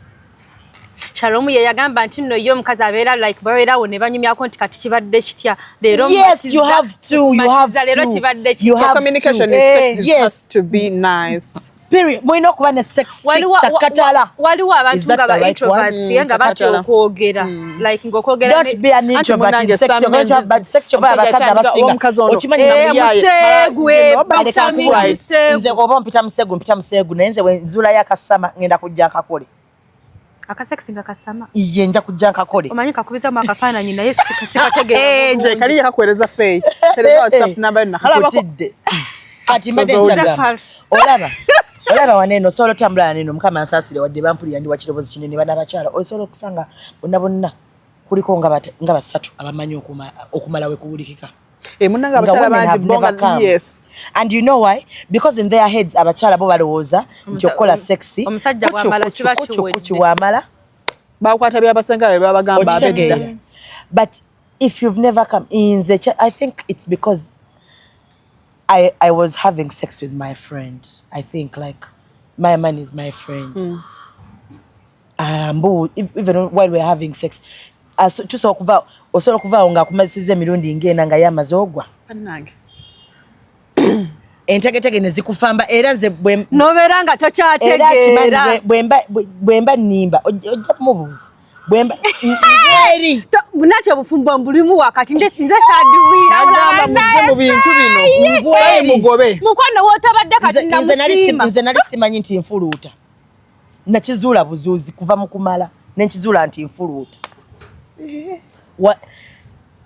Shalom ye yagamba nti nno yo mukazi abeera like babeera wo ne banyumyako nti kati kibadde kitya leero yes you have to communication has to be nice period mwino okuba ne sex chakatala waliwo abantu nga ba introverts nga batyo okwogera like ngokwogera don't be an introvert in sex you're going to have bad sex yoba abakazi abasinga okimanyi nze oba mpita musegu naye nze wenzula yakasama ngenda kujja akakole akasex nga kasama iye nja kujja nkakole omanyi kakubiza mu akafaananyi naye sikategeera nje kali yakakuweereza fey tereza WhatsApp number na hala bakutidde kati mbadde nkyagamba olaba waneno solo tambula neno mukama ansasire wadde bampulira ndi wakirobozi kinene bana bakyala osobola okusanga bonna kuliko nga basatu abamanyi okumala we kuwulikika munanga abakyala bangi bonga yes. And you know why? Because in their heads abachala bo balowooza nti okukola sexy omusajja bwamala kiba kiwamala bakwata byabasenga be babagamba abedda. But if you've never come in the I think it's because I was having sex with my friend. I think like my man is my friend. Even while we're having sex tusobola kuva osobola kuvaawo ng'akumazisiza emirundi ng'ena nga yamaze ogwa bannange entegetege ne zikufamba era nze nobeera nga tokyategeera bwemba nnimba ojja kumubuuza bwemba eri bunatyo obufumbo mbulimu wakati nze saduwira mujje mu bintu bino ngweri mugobe mukwano wootabadde kati namusiima nze nali simanyi nti nfuluuta nakizuula buzuuzi kuva mu kumala nenkizuula nti nfuluuta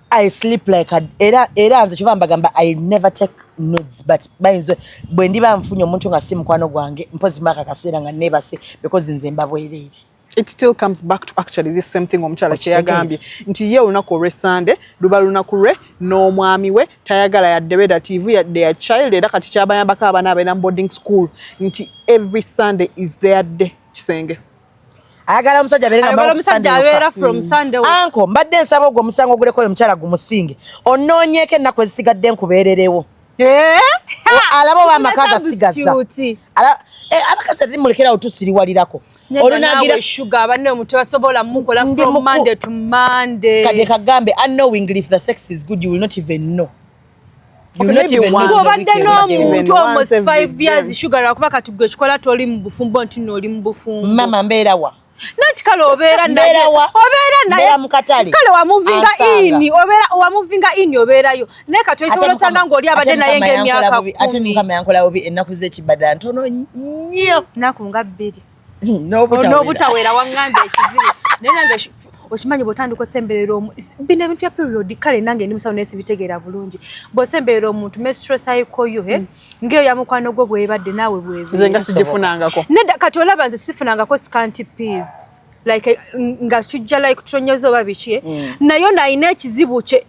I sleep like era nze kyova mbagamba I never take notes but bayinza bwe ndiba nfunye omuntu nga si mukwano gwange mpozi maka kaseera nga nebase because nze mba bwereere. It still comes back to actually this same thing omukyala kye yagambye nti ye olunaku olwe Sunday luba lunaku lwe n'omwami we tayagala yadde relative yadde ya child era kati kyabayambako abaana abaina boarding school nti every Sunday is their day kisenge ayagala omusajja abeera from Sunday anko mbadde nsaba ogwo omusango oguleko oyo omukyala gumusinge onoonyeeko ennaku ezisigadde nkubeererewo alaba oba amaka agasigaza abakazi timulekerawo tusiriwalirako olunagira sugar abanne omuntu basobola mukola from Monday to Monday kade kagambe unknowingly if the sex is good you will not even know. Obadde n'omuntu almost 5 years sugar akuba kati gwe kikola toli mu bufumbo nti n'oli mu bufumbo mama mbeera wa nati kale obeera naye kale wamuvinga ini obeerayo naye kati osobola osanga ng'oli abadde naye ng'emyaka 10 ate mukama yankola bubi ennaku z'ekibadala ntono nnyo nnaku nga 2 n'obutawera waŋŋambye ekizibu naye nange okimanyi bw'otandika osemberera bino ebintu bya period kale nange ndi musawo naye sibitegeera bulungi bw'osemberera omuntu menstrual cycle yo ng'eyo ya mukwano gwo bw'ebadde naawe nze nga sigifunangako nedda kati olaba nze sifunangako scanty peas like nga tujja like tutonyoza oba biki nayo nayina ekizibu kye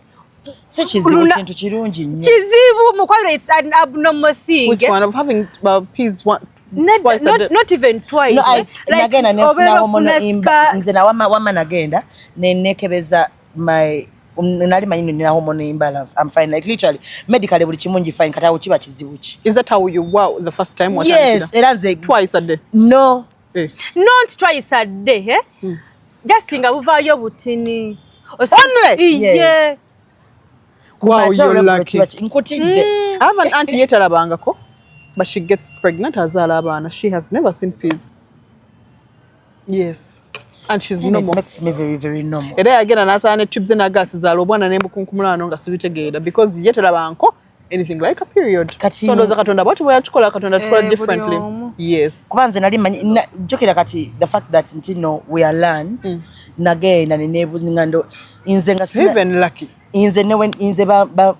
si kizibu kintu kirungi nnyo kizibu mukwano it's an abnormal thing which one of having peas not even twice no, nagenda nefuna homono imba nze na wama nagenda nenekebeza my nali manyi nina hormone imbalance I'm fine like literally medically buli kimungi fine kata uchiba kizibuchi. Is that how you were the first time? Yes, era nze twice a day. No not twice a day just nga buvaayo butini only yes. Wow, you're lucky. Nkutidde I have an auntie yetalabangako but she gets pregnant azaala abaana. She has never seen peas. Yes. And she's normal. It makes me very, very normal. Era agenda nasane tubes na gas zaalo bwana nembukunkumulano nga sibitegeera because yetalabangako anything like a period. So ndoza katonda bwatu bwe yatukola katonda tukola differently. Yes. Kubanze nali manyi jokera kati the fact that ntino we are learned nagenda nenebu ngando inze nga sina even lucky. Inze newe inze ba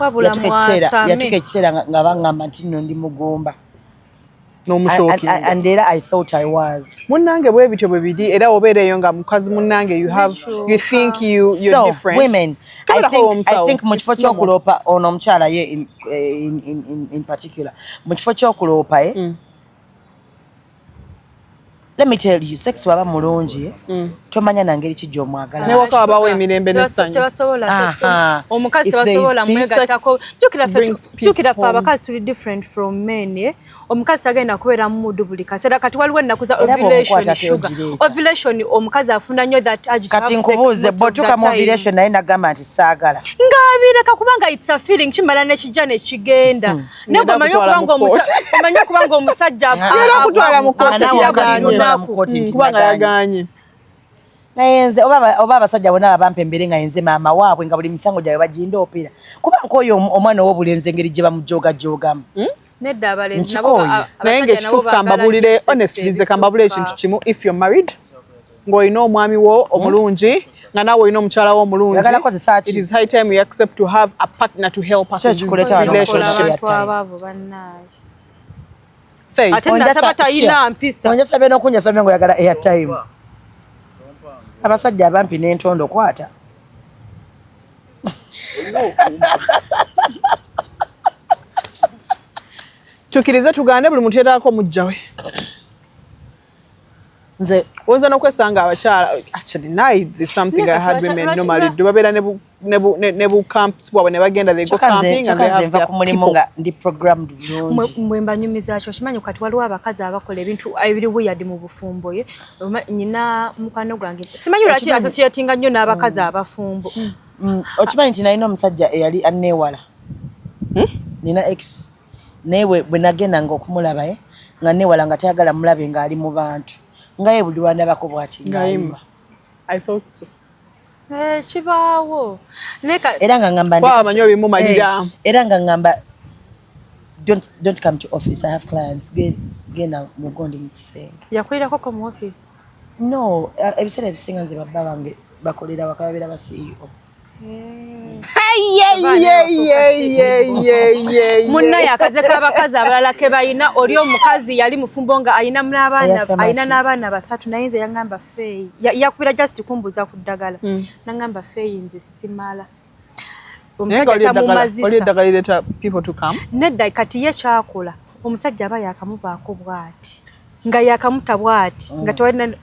wabula mwasa yatuka ekiseera nga bangamba nti nno ndi mugomba n'omushoki and era I thought I was munnange bwe bityo bwe bidi era obeereyo nga mukazi munnange you think you're so, different women I think mu kifo ky'okuloopa ono omukyala ye in particular mu kifo ky'okuloopa let me tell you sex waba mulungi tomanya nangeri kijjo omwagala ne waka wabawo emirembe n'essanyu omukazi tabasobola mwegatako tukira fa abakazi tuli different from men omukazi tagenda kubeera mu mudu buli kaseera kati waliwo ennaku za ovulation sugar ovulation omukazi afuna nnyo that urge kati nkubuuze bw'otuuka mu ovulation naye nagamba nti saagala ng'abireka kubanga it's a feeling kimala nekijja nekigenda naye omanyi okubanga omusajja kutwala Mukooti kubanga yaganye naye nze oba abasajja bonna abampa embere nga yenze maama waabwe nga buli misango gyabwe bagindoopera kubanga oyo omwana ow'obulenzi engeri gye bamujoogamu nedda abalenzi nabo naye ng'ekituufu kambabulire honestly nze kambabulire ekintu kimu if you're married ng'olina omwami wo omulungi nga naawe olina omukyala wo omulungi it is high time you accept to have a partner to help us in this relationship. Ate nasaba tayina mpisa. Onjasabe n'okunjasabe ng'oyagala airtime. Abasajja abampi n'entondo kwata. Tukirize tugande buli muntu yeetaako mujjawe. Nze oyinza n'okwesanga abakyala actually night is something I had women normally do babeera ne ne bu camps bwabwe ne bagenda they go camping and they have their people. Ndi programmed mwe mbanyumiza kyo kimanyi kati waliwo abakazi abakola ebintu ebiri weird mu bufumbo ye nyina mukano gwange simanyi lwaki associating nnyo n'abakazi abafumbo okimanyi nti nalina omusajja eyali anneewala nina ex newe bwe nagenda nga okumulaba nga neewala nga tayagala mulabe ng'ali mu bantu nga ye buli lwandabako bw'ati ng'ayima. I thought so. Chibaawo era nga ngamba bamanyi obimu malira era nga ngamba don't come to office, I have clients. Genda mugondi mukisenge yakulirako ko mu office no ebiseera ebisinga nze babba bange bakolera wakababira ba CEO. Munna yakaze kabakazi abalala ke bayina oli omukazi yali mufumbo nga ayina n'abaana basatu naye nze yangamba fey yakubira just kumbuza ku ddagala nangamba fey nze simala omusajja tamumazisa oli dagalireta people to come nedda kati ye kyakola omusajja aba yakamuvaako bwati nga yakamuta bwati nga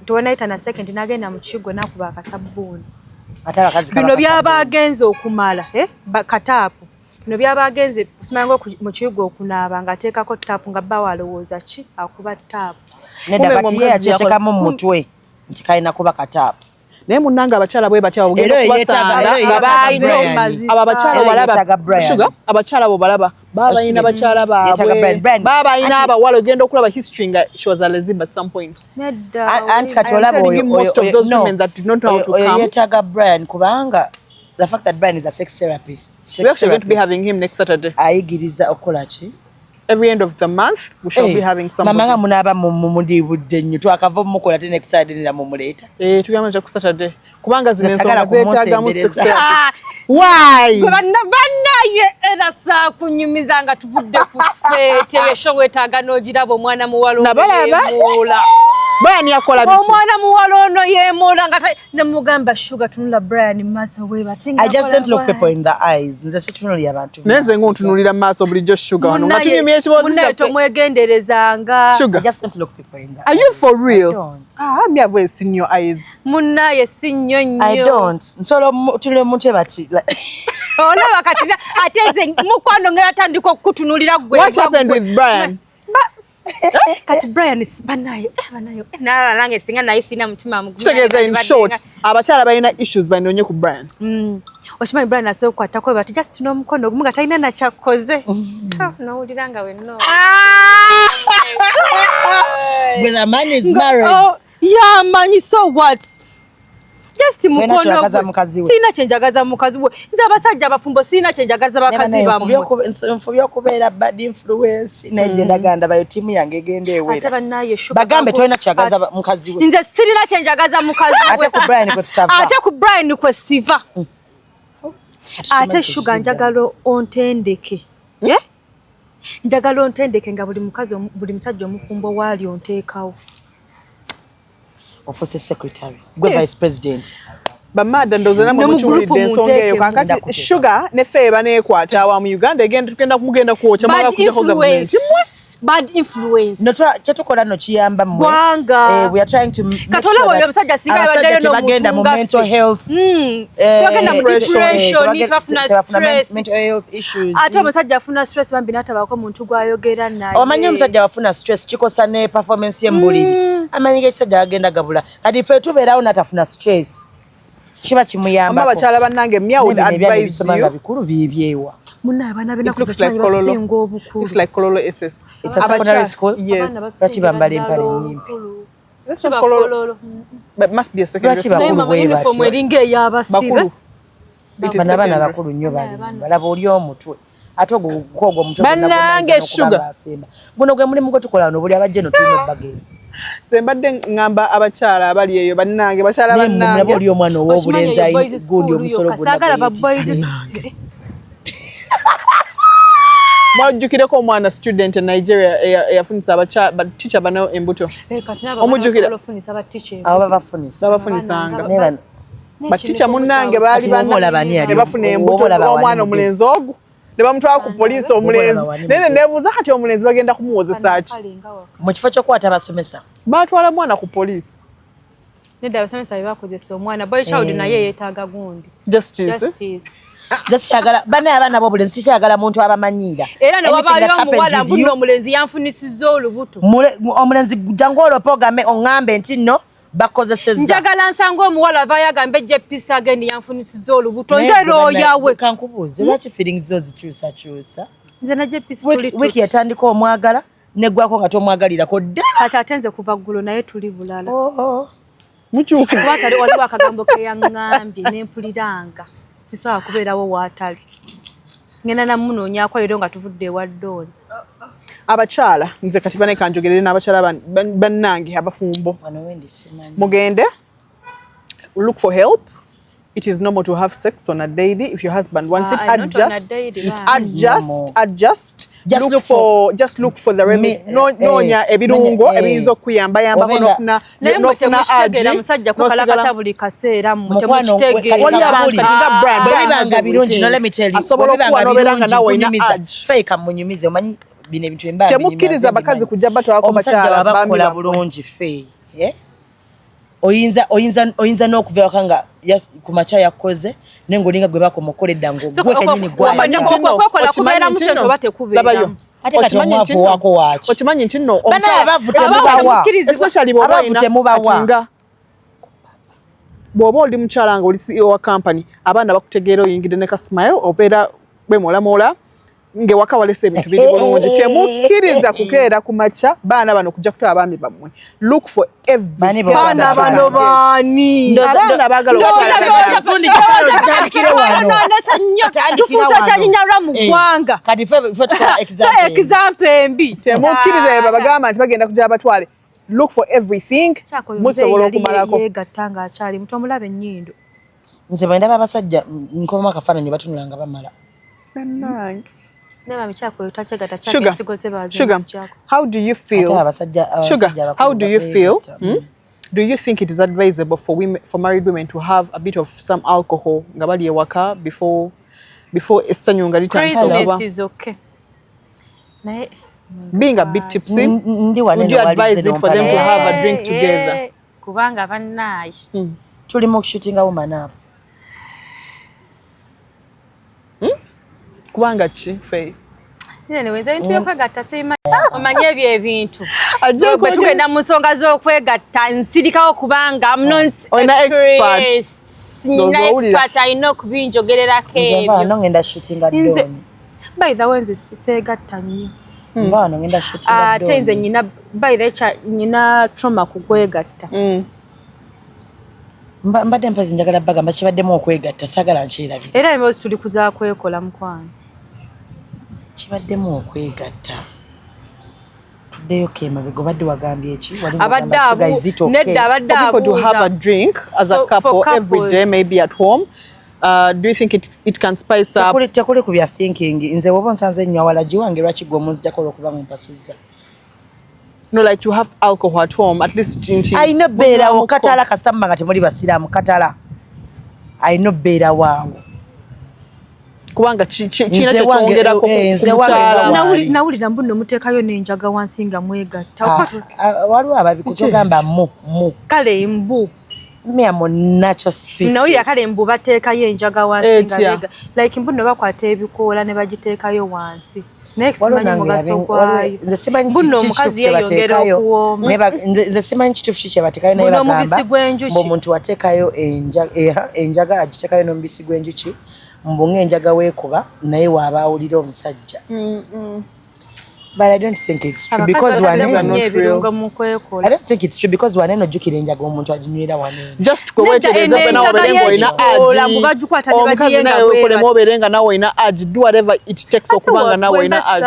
tewanaita na second nagenda mu kigo nakuba akasabbuuni bino byabagenze okumala bakataapu bino byabagenze simanga mu kigo okunaaba nga ateekako taapu nga Bbawe alowooza ki akuba taapu nedda kati ye yakyetekamu mu mutwe nti kalina kuba kataapu naye munnanga abakyala bwe batya bagenda kubasanga nga bayina abo abakyala balaba sugar abakyala bo balaba baba bayina abakyala baabwe baba bayina abawala ogenda okulaba history nga she was a lesbian at some point anti kati olaba most of those women that did not know how to come yetaga Brian kubanga the fact that Brian is a sex therapist we're actually going to be having him next Saturday ayigiriza okola ki every end of the month we shall be having somebody mama munaba mumundi budde nnyo twakava mukola tene kusadinira mu muleta tugamba nja ku Saturday kubanga zine nsonga zeetaaga mu sex therapist why bannaye era saa kunyumiza nga tuvudde ku sete yesho wetaaga n'ogiraba omwana muwala yeemula Brian yakola biki omwana muwala ono yeemula nga namugamba Sugar tunula Brian maaso we batinga I just don't look people in the eyes nze situnuli abantu neze nguntunulira maaso bulijjo Sugar wano nga tunyumye ekibozi kyaffe tomwegenderezanga I just don't look people in the eyes. Are you for real? Me have seen your eyes munnaye sinyo nnyo I don't nsolo tunule muntu bati olaba kati ateze mukwano ngera tandika okutunulira gwe what happened with Brian kati Brian is banayo na lange singa naye sina mutima mugumu tegeza in short abakyala bayina issues banonye ku Brian washimanyi Brian aso kwata ko bati just no mukono gumu gatalina na chakoze no uliranga we no when a man is married yeah man so what just mukono sina chenjagaza mukazi we nze abasajja abafumbo sina chenjagaza bakazi bamwe mfubyo okubeera bad influence negenda ganda bayo timu yange gende ewe bagambe toina kyagaza mukazi we nze sirina chenjagaza mukazi we ate ku Brian kwe tutava ate ku Brian kwe siva ate Sugar njagalo ontendeke njagalo ontendeke nga buli mukazi buli musajja omufumbo wali onteekawo office secretary gwe vice president bamada ndozo na muchulide ensonga eyo kakati Sugar ne feba nekwata awa mu Uganda egenda tukenda kumugenda kuocha mala kuja ko government bad influence no kyatukola no kiyamba mwe we are trying to katola boyo abasajja singa abadde no bagenda mu mental health bagenda mu depression mental health issues ate omusajja afuna stress bambi natabako muntu gwayogera naye omanyi omusajja afuna stress kikosa ne performance y'embuliri amanyi ekisajja agenda gabula kati fe tubeerawo natafuna stress kiba kimuyamba ko abakyala bannange mya would advise you bikulu bibyewa munna abana bena ku kimanyi bakusinga obukulu it's like Kololo SS it's a secondary school yes bachi bambala empale nyimpi that's a Kololo but must be a secondary school name mu uniform eringe yabasibe bana bakulu nnyo bali balaba oli omutwe ate ogwo mutwe bannange Sugar guno gwe mulimu gwe tukola no buli abajje no tulina bagenda sembadde ngamba abakyala abali eyo bannange bakyala bannange nabo oli omwana ow'obulenzi gundi omusolo gwe sagala ba boys mwajjukireko omwana student in Nigeria eyafunisa abakyala teacher bano embuto omujjukira abo babafunisanga baticha munnange baali banne bafuna embuto omwana omulenzi ogwo ne bamutwala ku poliisi omulenzi nene nebuuza kati omulenzi bagenda kumuwozesa ki mu kifo ky'okwata basomesa batwala mwana ku poliisi Nedda abasomesa bakozesa omwana boy child naye yeetaaga gundi. Justice. Just chagala bana abana bo bulenzi chagala muntu abamanyira. Era ne wabali omuwala mbuno omulenzi yanfunisizza olubuto. Omulenzi jangolo pogame ongambe nti no bakozeseza. Njagala nsanga omuwala avayagambe je pisa agendi yanfunisizza olubuto. Nze royawe kankubuze lwaki feelings zo zikyusa. Nze naje pisa tuli. Wiki yatandika omwagala neggwako nga tomwagalirako ddala. Kati atenze kuva ggulo naye tuli bulala. Mukyuka. Watali waliwo akagambo ke yaŋŋambye n'empuliranga. Sisobola kubeerawo waatali. Ngenda namunoonya leero nga tuvudde ewa Ddooli. Abakyala nze kati bane kanjogerere n'abakyala bannange abafumbo. Mugende. Look for help. It is normal to have sex on a daily. If your husband wants it, adjust. Just look for the remedy. Nonya ebirungo ebiyinza okuyamba nofuna agera musajja kukalakata buli kaseera mutemukitegera. Oli abantu nga brand bebanga birungi no let me tell you. Asobola nawe ina fake amunyumize omanyi bine bintu embaya. Temukkiriza abakazi kujja batwako bakyala bakola bulungi fe. Oyinza n'okuva kanga ku macha yakoze nengolinga gwe bakomokoledda ngo gwe kenyini gwanya kwekola kubeera musento batekubeera ate kati omwavu wako waaki okimanyi nti nno especially bw'oba oli mukyala nga oli CEO wa company abaana bakutegeera oyingidde ne ka smile obeera bwemolamola ngewaka walese ebintu biri bulungi temukkiriza kukeera ku macha baana bano kujja kutaba abaami bammwe look for every baana bano baani abaana baagala tufuusa kyanyinyalwa mu ggwanga example embi temukkiriza babagamba nti bagenda kujja batwale look for everything musobola okumalako yeegatta ng'akyali muto omulaba ennyindo nze bwe ndaba abasajja nkoma akafaananyi batunulanga bamala Sugar, how do you feel? Sugar, how do you feel? Do you think it is advisable for married women to have a bit of some alcohol ngabali ewaka before essanyu nga litandika? Craziness is okay. Being a bit tipsy, would you advise it for them to have a drink together? Kubanga bannaye. Tuli mu shooting woman up. Kubanga chi fe nene wenza bintu byokwegatta sima omanye ebyo ebintu bwe tugenda mu nsonga z'okwegatta nsirikawo kubanga I'm not expert alina okubinjogererako ebyo nze ngenda shooting Ddooli by the way nze seegatta nnyo ngenda shooting Ddooli ate nze nyina trauma ku kwegatta mbadde mpezi njagala bagamba kibaddemu okwegatta sagala nkyerabire era embozi tuli kuzakwekola mukwano kibaddemu okwegatta tuddeyo kemabega obadde wagambye eki nedda abadde people to have a drink as a couple every day maybe at home do you think it can spice up tekuli ku bya thinking nze woba nsanze nnyo awala giwange lwaki gwe omunzijako okuba mumpasizza no like to have alcohol at home at least ayina beerawo katala kasamba nga temuli basiraamu katala ayina beera waawo kubanga kina kyetwongerako nawulira mbuno muteekayo n'enjaga wansi nga mwegatta waliwo ababikutogamba mu kale embu miamo natural species nawulira kale embu bateekayo enjaga wansi nga beega like mbuno bakwata ebikoola ne bagiteekayo wansi nze simanyi kituufu ki kyebateekayo naye bagamba omuntu wateekayo enjaga agiteekayo n'omubisi gw'enjuki mbunga enjaga weekuba naye waaba awulira omusajja but I don't think it's true because one ojjukira enjaga omuntu aginywera wanene just kweweetereza gwe nawe obeere ng'olina omukazi naye weekolemu obeere nga nawe olina agi do whatever it takes okuba nga nawe olina agi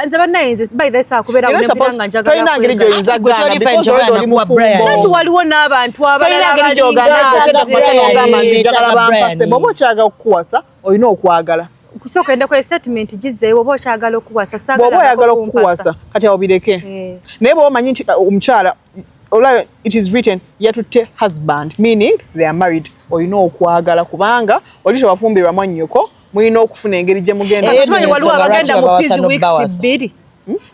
nze bannaye nze by the saa kubeera kulembera nga njagala tolina ngeri gy'oyinza gaana because oli mufumbo kati waliwo n'abantu abalala tolina ngeri gy'ogamba nti njagala bampase bw'oba okyagala okukuwasa olina okwagala kusooka enda kwa statement gizeewo oba okyagala okuwasa sagala bw'oba oyagala okukuwasa kati awo bireke naye bw'oba omanyi nti omukyala olaba it is written yatutte husband meaning they are married olina okwagala kubanga oli tewafumbirwa mwannyoko mulina okufuna engeri gye mugenda waliwo abagenda mu peace weeks 2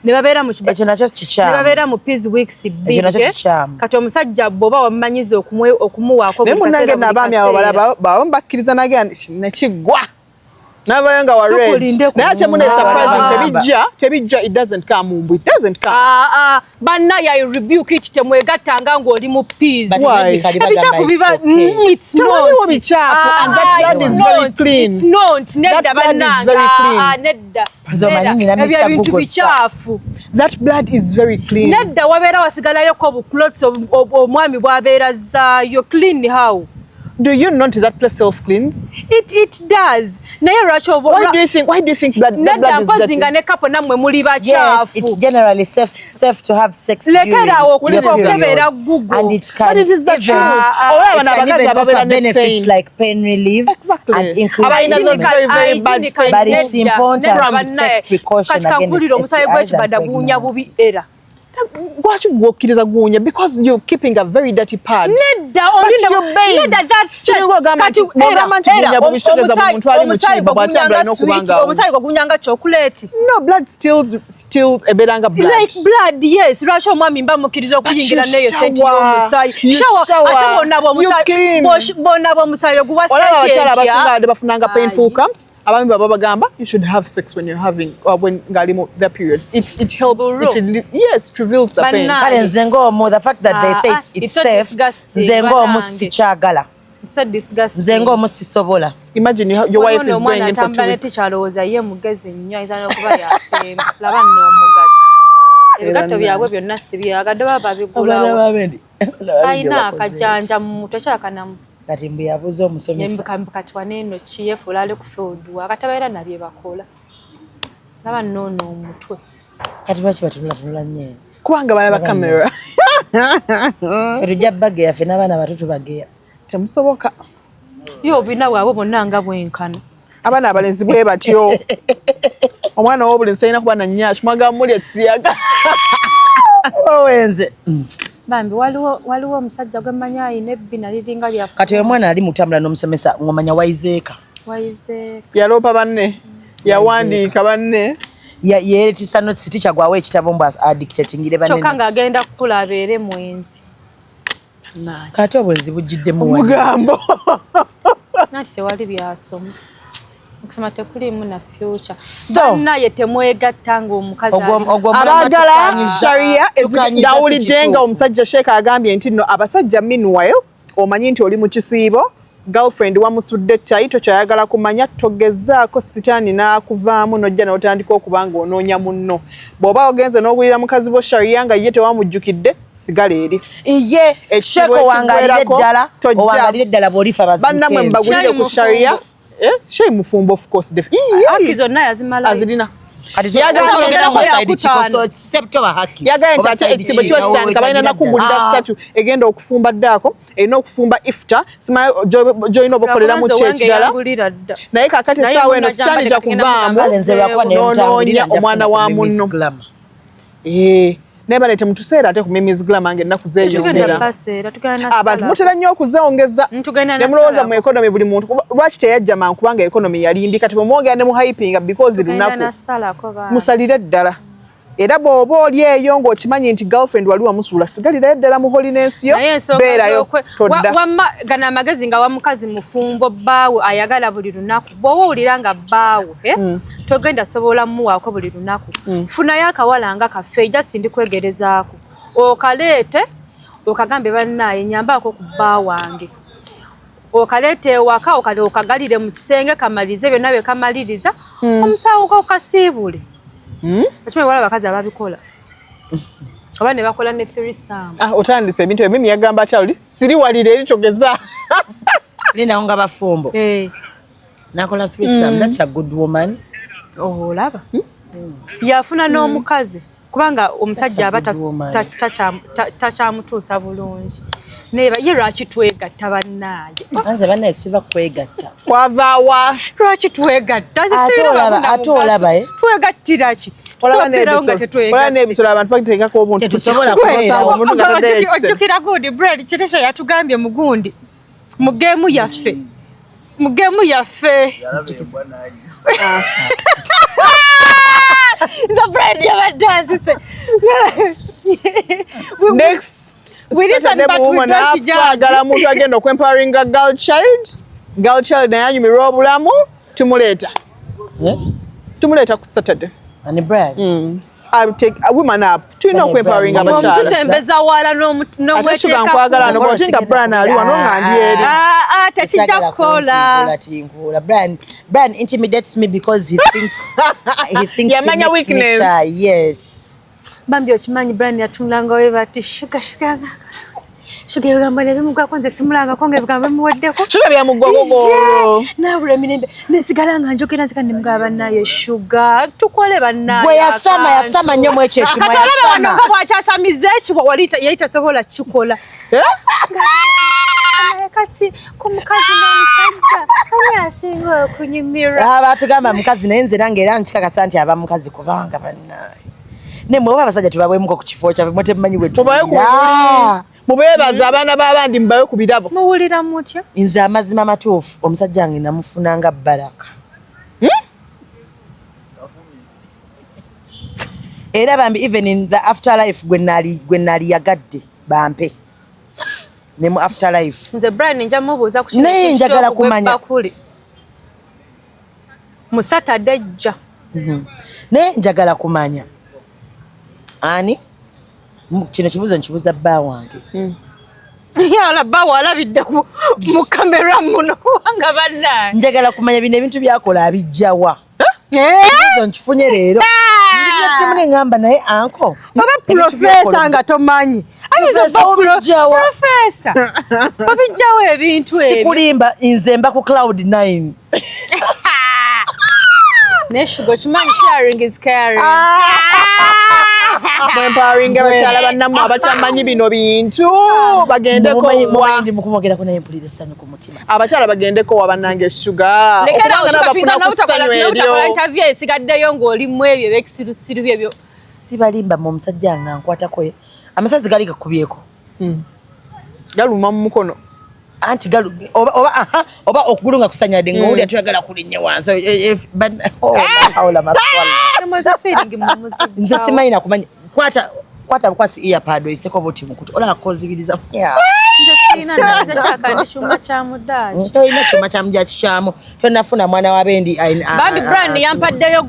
ne babeera mu ekyo nakyo kikyamu ne babeera mu peace weeks ekyo nakyo kikyamu kati omusajja bw'oba wamumanyiza okumuwaako naye munnange n'abaami abo balaba bamubakkiriza nage nekiggwa n'abayo nga warred naye ate mune surprising tebijja it doesn't come mumbu it doesn't come banna ya rebuke it temwegattanga ng'oli mu peace ebicafu biba it's not bicafu and that blood is very clean it's not nedda bannanga nedda ebyo bintu bicafu that blood is very clean nedda wabeera wasigalayo ko buclots omwami bw'abeera zaayo clean how do you not that place self cleans it does naye lwaki why do you think blood is dirty nga ne kapo namwe muli bachafu yes it's generally safe to have sex lekerawo okubeera gugu and it can even benefits like pain relief and increase very bad but it's important to take precaution against omusayi gw'ekibadda guunya bubi era Lwaki gwokkiriza guunya because you keeping a very dirty pad nedda omusayi gwagunyanga chocolate no blood stills eberanga blood like blood yes lwaki omwami mba mukkiriza okuyingira neyo senti y'omusayi ate bonabo omusayi oguwa senti abasinga bafunanga painful cramps abami baba bagamba you should have sex when you're having or when ngalimo their periods it helps it reveals the pain kale nze ng'omu the fact that they say it's safe nze ng'omu sikyagala nze ng'omu sisobola imagine your wife is going in for 2 weeks tekyalowooza ye mugezi nnyo ayinza n'okuba yasemba laba nno omugazi ebigatto byabwe byonna si byagadde baba babigulawo ayina akajjanja mu mutwe kyakanamu kati mbu yabuze omusomesa kati waneeno kiyefuula ali ku field akatabaera nabye bakola laba nnoono omutwe kati lwaki batunula nnyo kubanga balaba kamera tujja bage yaffe n'abaana bato tubageya temusoboka yo obina bwabwe bonna nga bwenkana abaana abalenzi bwe batyo omwana w'obulenzi talina kuba na nnyaaki mwagamba muli ekisiyaga owenze bambi waliwo omusajja gwe mmanyi ayina ebbina liringa lya kati oyo mwana ali mutambula n'omusomesa ng'omanya wayizeeka yaloopa banne yawandiika banne yeeretisa notisi tikyagwawo ekitabo mbu adictatingire banne kyokka ng'agenda kukula abeere mwenzi kati obwenzi bujjiddemu mugambo nati tewali byasoma okusoma tekulimu na future bannaye temwegatta ng'omukazi abagala sharia ndawulidde nga omusajja sheeka agambye nti nno abasajja meanwhile omanyi nti oli mu kisiibo girlfriend wamusudde ttayi tokyayagala kumanya togezaako sitaani n'akuvaamu n'ojja n'otandika okuba ng'onoonya munno bw'oba ogenze n'owulira mukazi bo sharia nga ye tewamujjukidde sigala eri iye sheeka owangalire ddala bw'olifa bannamwe mbagulire ku sharia Shey mufumbo of course haki zonna yazimala azirina yagamba nti ekizibu kiba kitandika balina nakugulira 3 egenda okufumba ddaako erina okufumba ifta simanyi gy'olina oba okoleramu kyo ekirala naye kakati essaawa eno kitandika kuvaamu n'onoonya omwana wa munno naye baleete mu tuseera ate ku Mimi's Glamour ng'ennaku zeeyongera abantu mutera nnyo okuzongeza ne mulowooza mu economy buli muntu lwaki teyajja mangu kubanga economy yalimbi kati bwemwongera ne mu hypinga because Lunaku musalire ddala era bw'oba oli eyo ng'okimanyi nti girlfriend wali wamusuula sigalirayo ddala mu holiness yo beerayo todda gana amagezi nga wamukazi mufumbo Bbawe ayagala buli lunaku bw'oba owulira nga Bbawe togenda sobola mumuwaako buli lunaku funayo akawala nga kaffe just ndi kwegerezaako okaleete okagambe bannaye nyambaako ku Bbawe wange okaleete ewaka okagalire mu kisenge kamalize byonna bye kamaliriza omusawo okasiibule Achime wala bakazi ababikola. Oba ne bakola ne threesome. Otandise ebintu ebyo Mimi yagamba atya siri walire erichogeza. Lina nga bafumbo. Nakola threesome. That's a good woman. Oh laba. Yafuna n'omukazi kubanga omusajja abata tachamutuusa bulungi. Neba ye lwaki twegatta bannaye. Anze bannaye siba kwegatta. Kwavaawa. Lwaki twegatta? Ate olaba twegattira ki? Olaba n'ebisolo abantu bagiteekako obuntu. Tetusobola kubeera omuntu nga tadde ojjukira Good Bread Kiresha yatugambye mu gundi. Mu geemu yaffe. It's a brand new dance. Next. We need some but we don't judge. Muntu agenda okwempowering a girl child. Girl child naye anyumirwa obulamu tumuleta. Tumuleta ku Saturday. And brand. I'll take a woman up. Tulina okwempowering abakyala. Tusembeza wala n'omweteka nkwagala no botinga brand ali wano ngandi eri. Tekijja kukola. Brand intimidates me because he thinks yamanya weakness. Yes. Bambi okimanyi brand yatunulanga we bati sugar. Sugar bigambo ebimu gwakonze simulanga konge ebigambo bimuweddeko. Sugar byamugwa gogoro. Nabula emirembe nesigala nga njogera nzika nimugaba naye Sugar. Tukole bannaye. Gwe yasama nnyo mu ekyo ekimwe yasama. Katolebe wano nga bwakyasamiza ekibwa wali yayita sobola kikola. Kati ku mukazi n'omusajja ani asinga okunyumira. Batugamba mukazi naye nze nange era nkikakasa nti aba mukazi kubanga bannaye. Ne mwe abasajja tubabwemuko ku kifo kyabwe mwe temumanyi bwe tubaye mubeebaza abaana b'abandi mubawe ku birabo. Muwulira mutya? Nze amazima matuufu omusajja wange namufunanga Baraka. Era bambi even in the afterlife gwe nali yagadde bampe. Ne mu afterlife. Nze Brian nja mubuuza ku naye njagala kumanya. Mu Saturday jja. Naye njagala kumanya. Ani? Kino kibuzo nkibuza bba wange. Yala Bbawe alabidde mu kamera muno wanga bannaye. Njagala kumanya bino ebintu byakola abijjawa. Kibuzo nkifunye leero. Ndibye ngamba naye anko. Baba professor nga tomanyi. Ayizo professor. Babijjawo ebintu ebyo. Sikulimba nze mba ku cloud 9. Neshugo chimanyi sharing is caring. Empowering abakyala bannamu abatamanyi bino bintu bagendeko wa ndi mukumogera ko naye mpulira sanyu ku mutima. Abakyala bagendeko wa bannange Sugar. Okubanga nabafuna ku sanyu ebyo. Interview esigaddeyo ng'oli mu ebyo ebekisirusiru byebyo. Sibalimba mu musajja nga nkwatako amasazi gali gakubyeko. Galuma mu mukono. Anti galu oba okugulunga kusanyade ng'oli atuyagala kulinnya wansi. Haula maswala. Amaza feeling mu muziki. Nze simanyi nakumanya kwata bukwasi earpad oyiseko buti mukutu ola akozibiriza. Nze sina nze kyakandi chuma kya mudaji. Toyina chuma kya mudaji kyamu tonafuna mwana wa bendi. Bambi brand yampaddeyo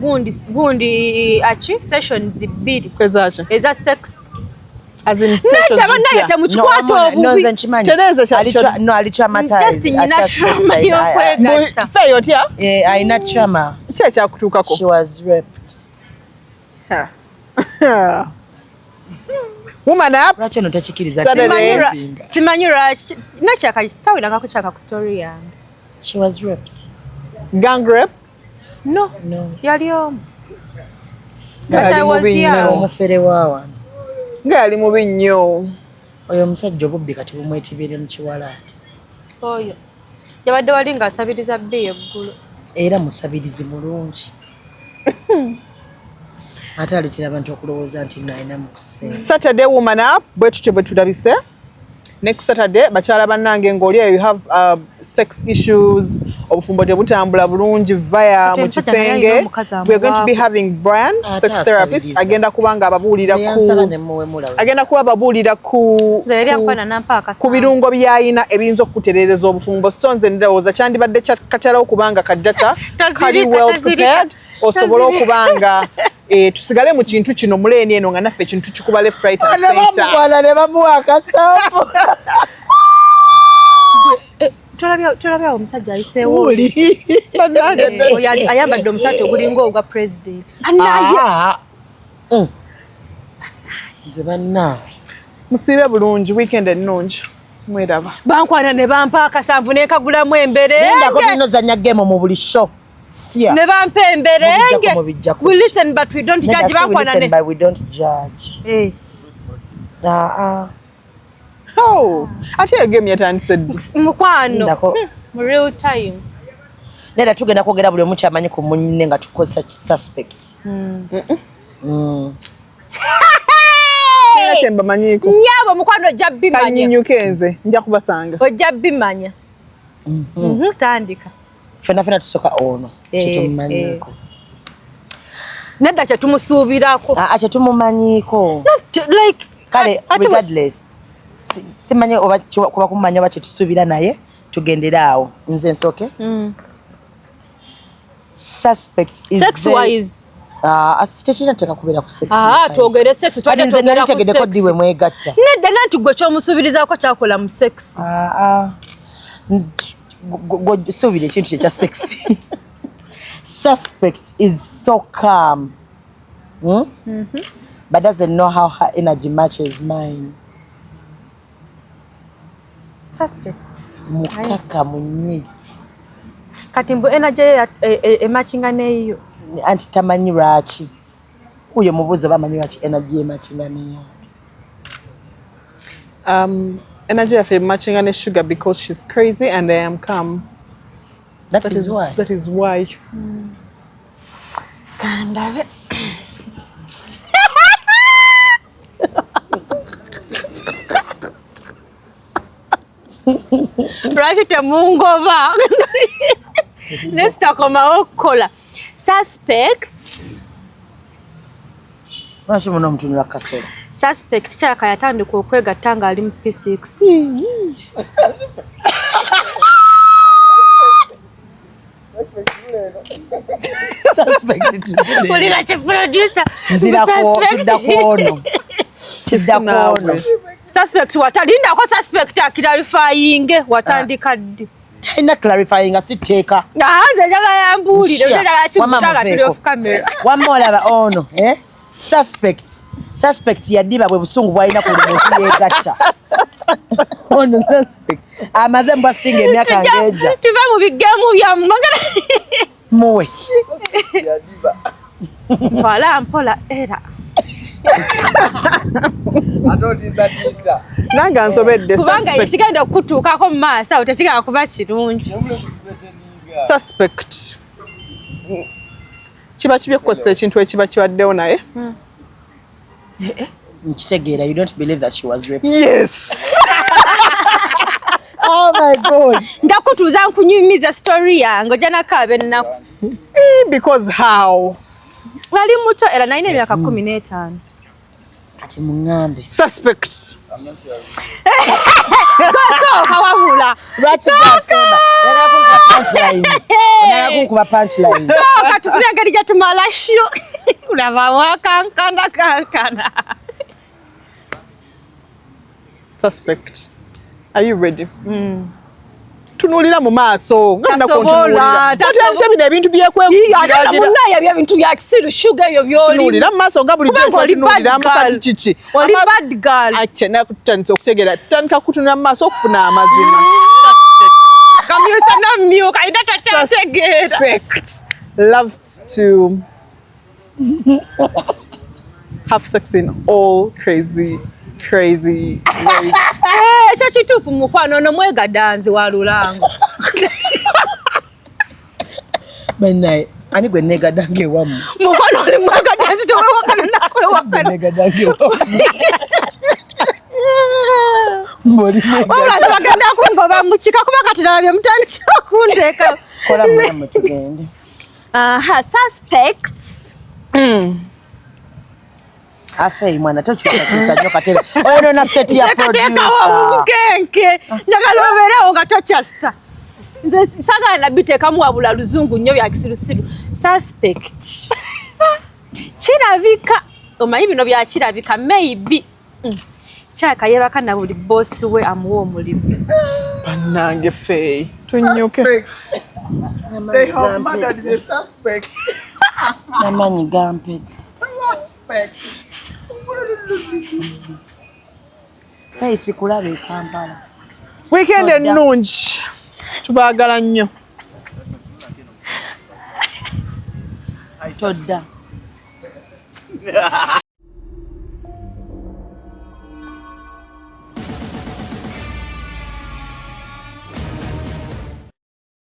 gundi achi sessions 2 eza sex. As in sessions. No, alitraumatize. Just ina trauma yokwegatta. Fayo tia? Aina trauma. Checha kutukako. She was raped. Woman up. Lwaki no takikiriza. Simanyura nachaka tawira kuchaka ku story yange. She was raped. Gang rape? No. Yali omu. That I was young. Omufere wawa. Ngali mubi nnyo. Oyo omusajja obubbi kati bumwetibire mu kiwalaati. Oyo. Yabadde wali ng'asabiriza bbi eggulu. Era musabirizi mulungi. Ate aleetera abantu okulowooza nti nalina mu kusenga. Saturday woman up bwe tutyo bwe tulabise. Next Saturday bakyala bannange ng'oli you have sex issues obufumbo tebutambula bulungi via mu kisenge. We are going to be having brand sex therapist agenda kubanga ababuulira ku birungo byayina ebiyinza okukutereereza obufumbo so nze ndowooza kyandibadde katalawo kubanga kajjata kali well prepared osobola okubanga tusigale mu kintu kino muleeni eno nga naffe ekintu kikuba left right and center. Ne bamuwa akasaafu. Tolabya omusajja ayiseewo. Ayambadde omusajja ogulinga ogwa president. Nze banna. Musiibe bulungi weekend ennungi. Mweraba. Bankwana ne bampa akasanvu n'ekagulamu emberenge. Ndako binozanya game mu buli show. Sia. Ne bampa emberenge. We listen but we don't judge. Bankwana ne. But we don't judge. Oh, ate yo game yatandise mukwano mu real time. Nera tugenda kwogera buli omu kyamanyi ku munne nga tukosa suspect. Semba manyiko. Nyabo mukwano ojja bimanya. Kanyinyuke nze nja kubasanga. Ojja bimanya. Tandika. Fena tusoka ono. Kitumanyiko. Nedda kye tumusuubirako. Kye tumumanyiko. Like kale regardless. Simanye oba kuba kumanya oba kye tusuubira naye tugendera awo. Nze nsoke. Suspect is sex wise. Asitekina teka kubera ku sex. Twogere sex twade twogera ku sex. Ko diwe mwegatta. Nedda nanti gwe kyomusuubirizaako kyakola mu sex. Suubira ekintu kye kya sex. Suspect is so calm. But doesn't know how her energy matches mine. Suspect. Mukaka munyiki. Kati mbu energy ematchinga neyo. Anti tamanyi lwaki. Uyo mubuzo bamanyi lwaki energy ematchinga neyo. Energy of matching and sugar because she's crazy and I am calm. That is why. That is why. Kandabe. Lwaki temungova. Let's talk about kola. Suspects. Lwaki muno omutunula kasola. Suspect kyaka yatandika okwegatta nga ali mu P6. Suspect. Ulira che producer. Tiddakono. Suspect watalinda ko suspect akiralifying watandika ddi. Taina clarifying asiteeka. Nze jaga yambulire jaga chimutaga tuli off camera. Wamolaba ono, Suspect yaddiba bwe busungu bwalina ku muntu yegatta. Ono suspect. Amaze mbwa singa emyaka ngeja. Tuva mu bigemu bya magana. Muwe. Yaddiba. Twala mpola era. Atotizadisa. Nanga nsobedde kubanga ekigenda okutuukako mu maaso awo tekigenda kuba kirungi. Suspect. Kiba kibi okukozesa ekintu ekiba kibaddewo naye. Nkitegeera, you don't believe that she was raped. Yes. Oh my God. Ndakutuuza nkunyumiza story yange ojja nakaabe ennaku. Because how? Wali muto era nalina emyaka 15. Kati muŋŋambe. Suspect. Gasooka wabula. Lwaki gasooka? Onakunkuba punchline. Sooka tufune engeri gye tumala sho. Ulaba wakankana. Suspect. Are you ready? Tunulira mu maaso nga nakontunulira. Tatyanse bino ebintu byekwegulira. Ate munaye ebyo bintu bya kisiru sugar ebyo byoli. Tunulira mu maaso nga buli tunulira mukati kiki. Oli bad girl. Akena kutandisa okutegeera tutandika kutunula mu maaso okufuna amazima. Kamyusa namyuka ina tatategeera. Suspect loves to have sex in all crazy ways. Ekyo kituufu mukwano ono mwegadanzi wa Lulango. Banaye ani gwe negadange wamu. Mukwano oli mwegadanzi towewakana nakwewakana. Negadange wamu. Wabula bagenda kungoba mukika kuba kati nabye mutandise okunteeka. Kola mulamu tugende. Suspects. Afei mwana tochuka kusajja katebe. Ono na set ya producer. Kenke. Njagala oberewo nga tokyassa. Nze sagala nabiteekamu wabula luzungu nnyo bya kisirusiru. Suspect. Kirabika. Omanyi bino bya kirabika maybe. Kyaka yebaka na buli boss we amuwa omulimu. Bannange fey. Tunyuke. They have murdered the suspect. Namanyi gampe. Suspect. Face kulabe Kampala. Weekend ennungi. Tubaagala nnyo. Todda.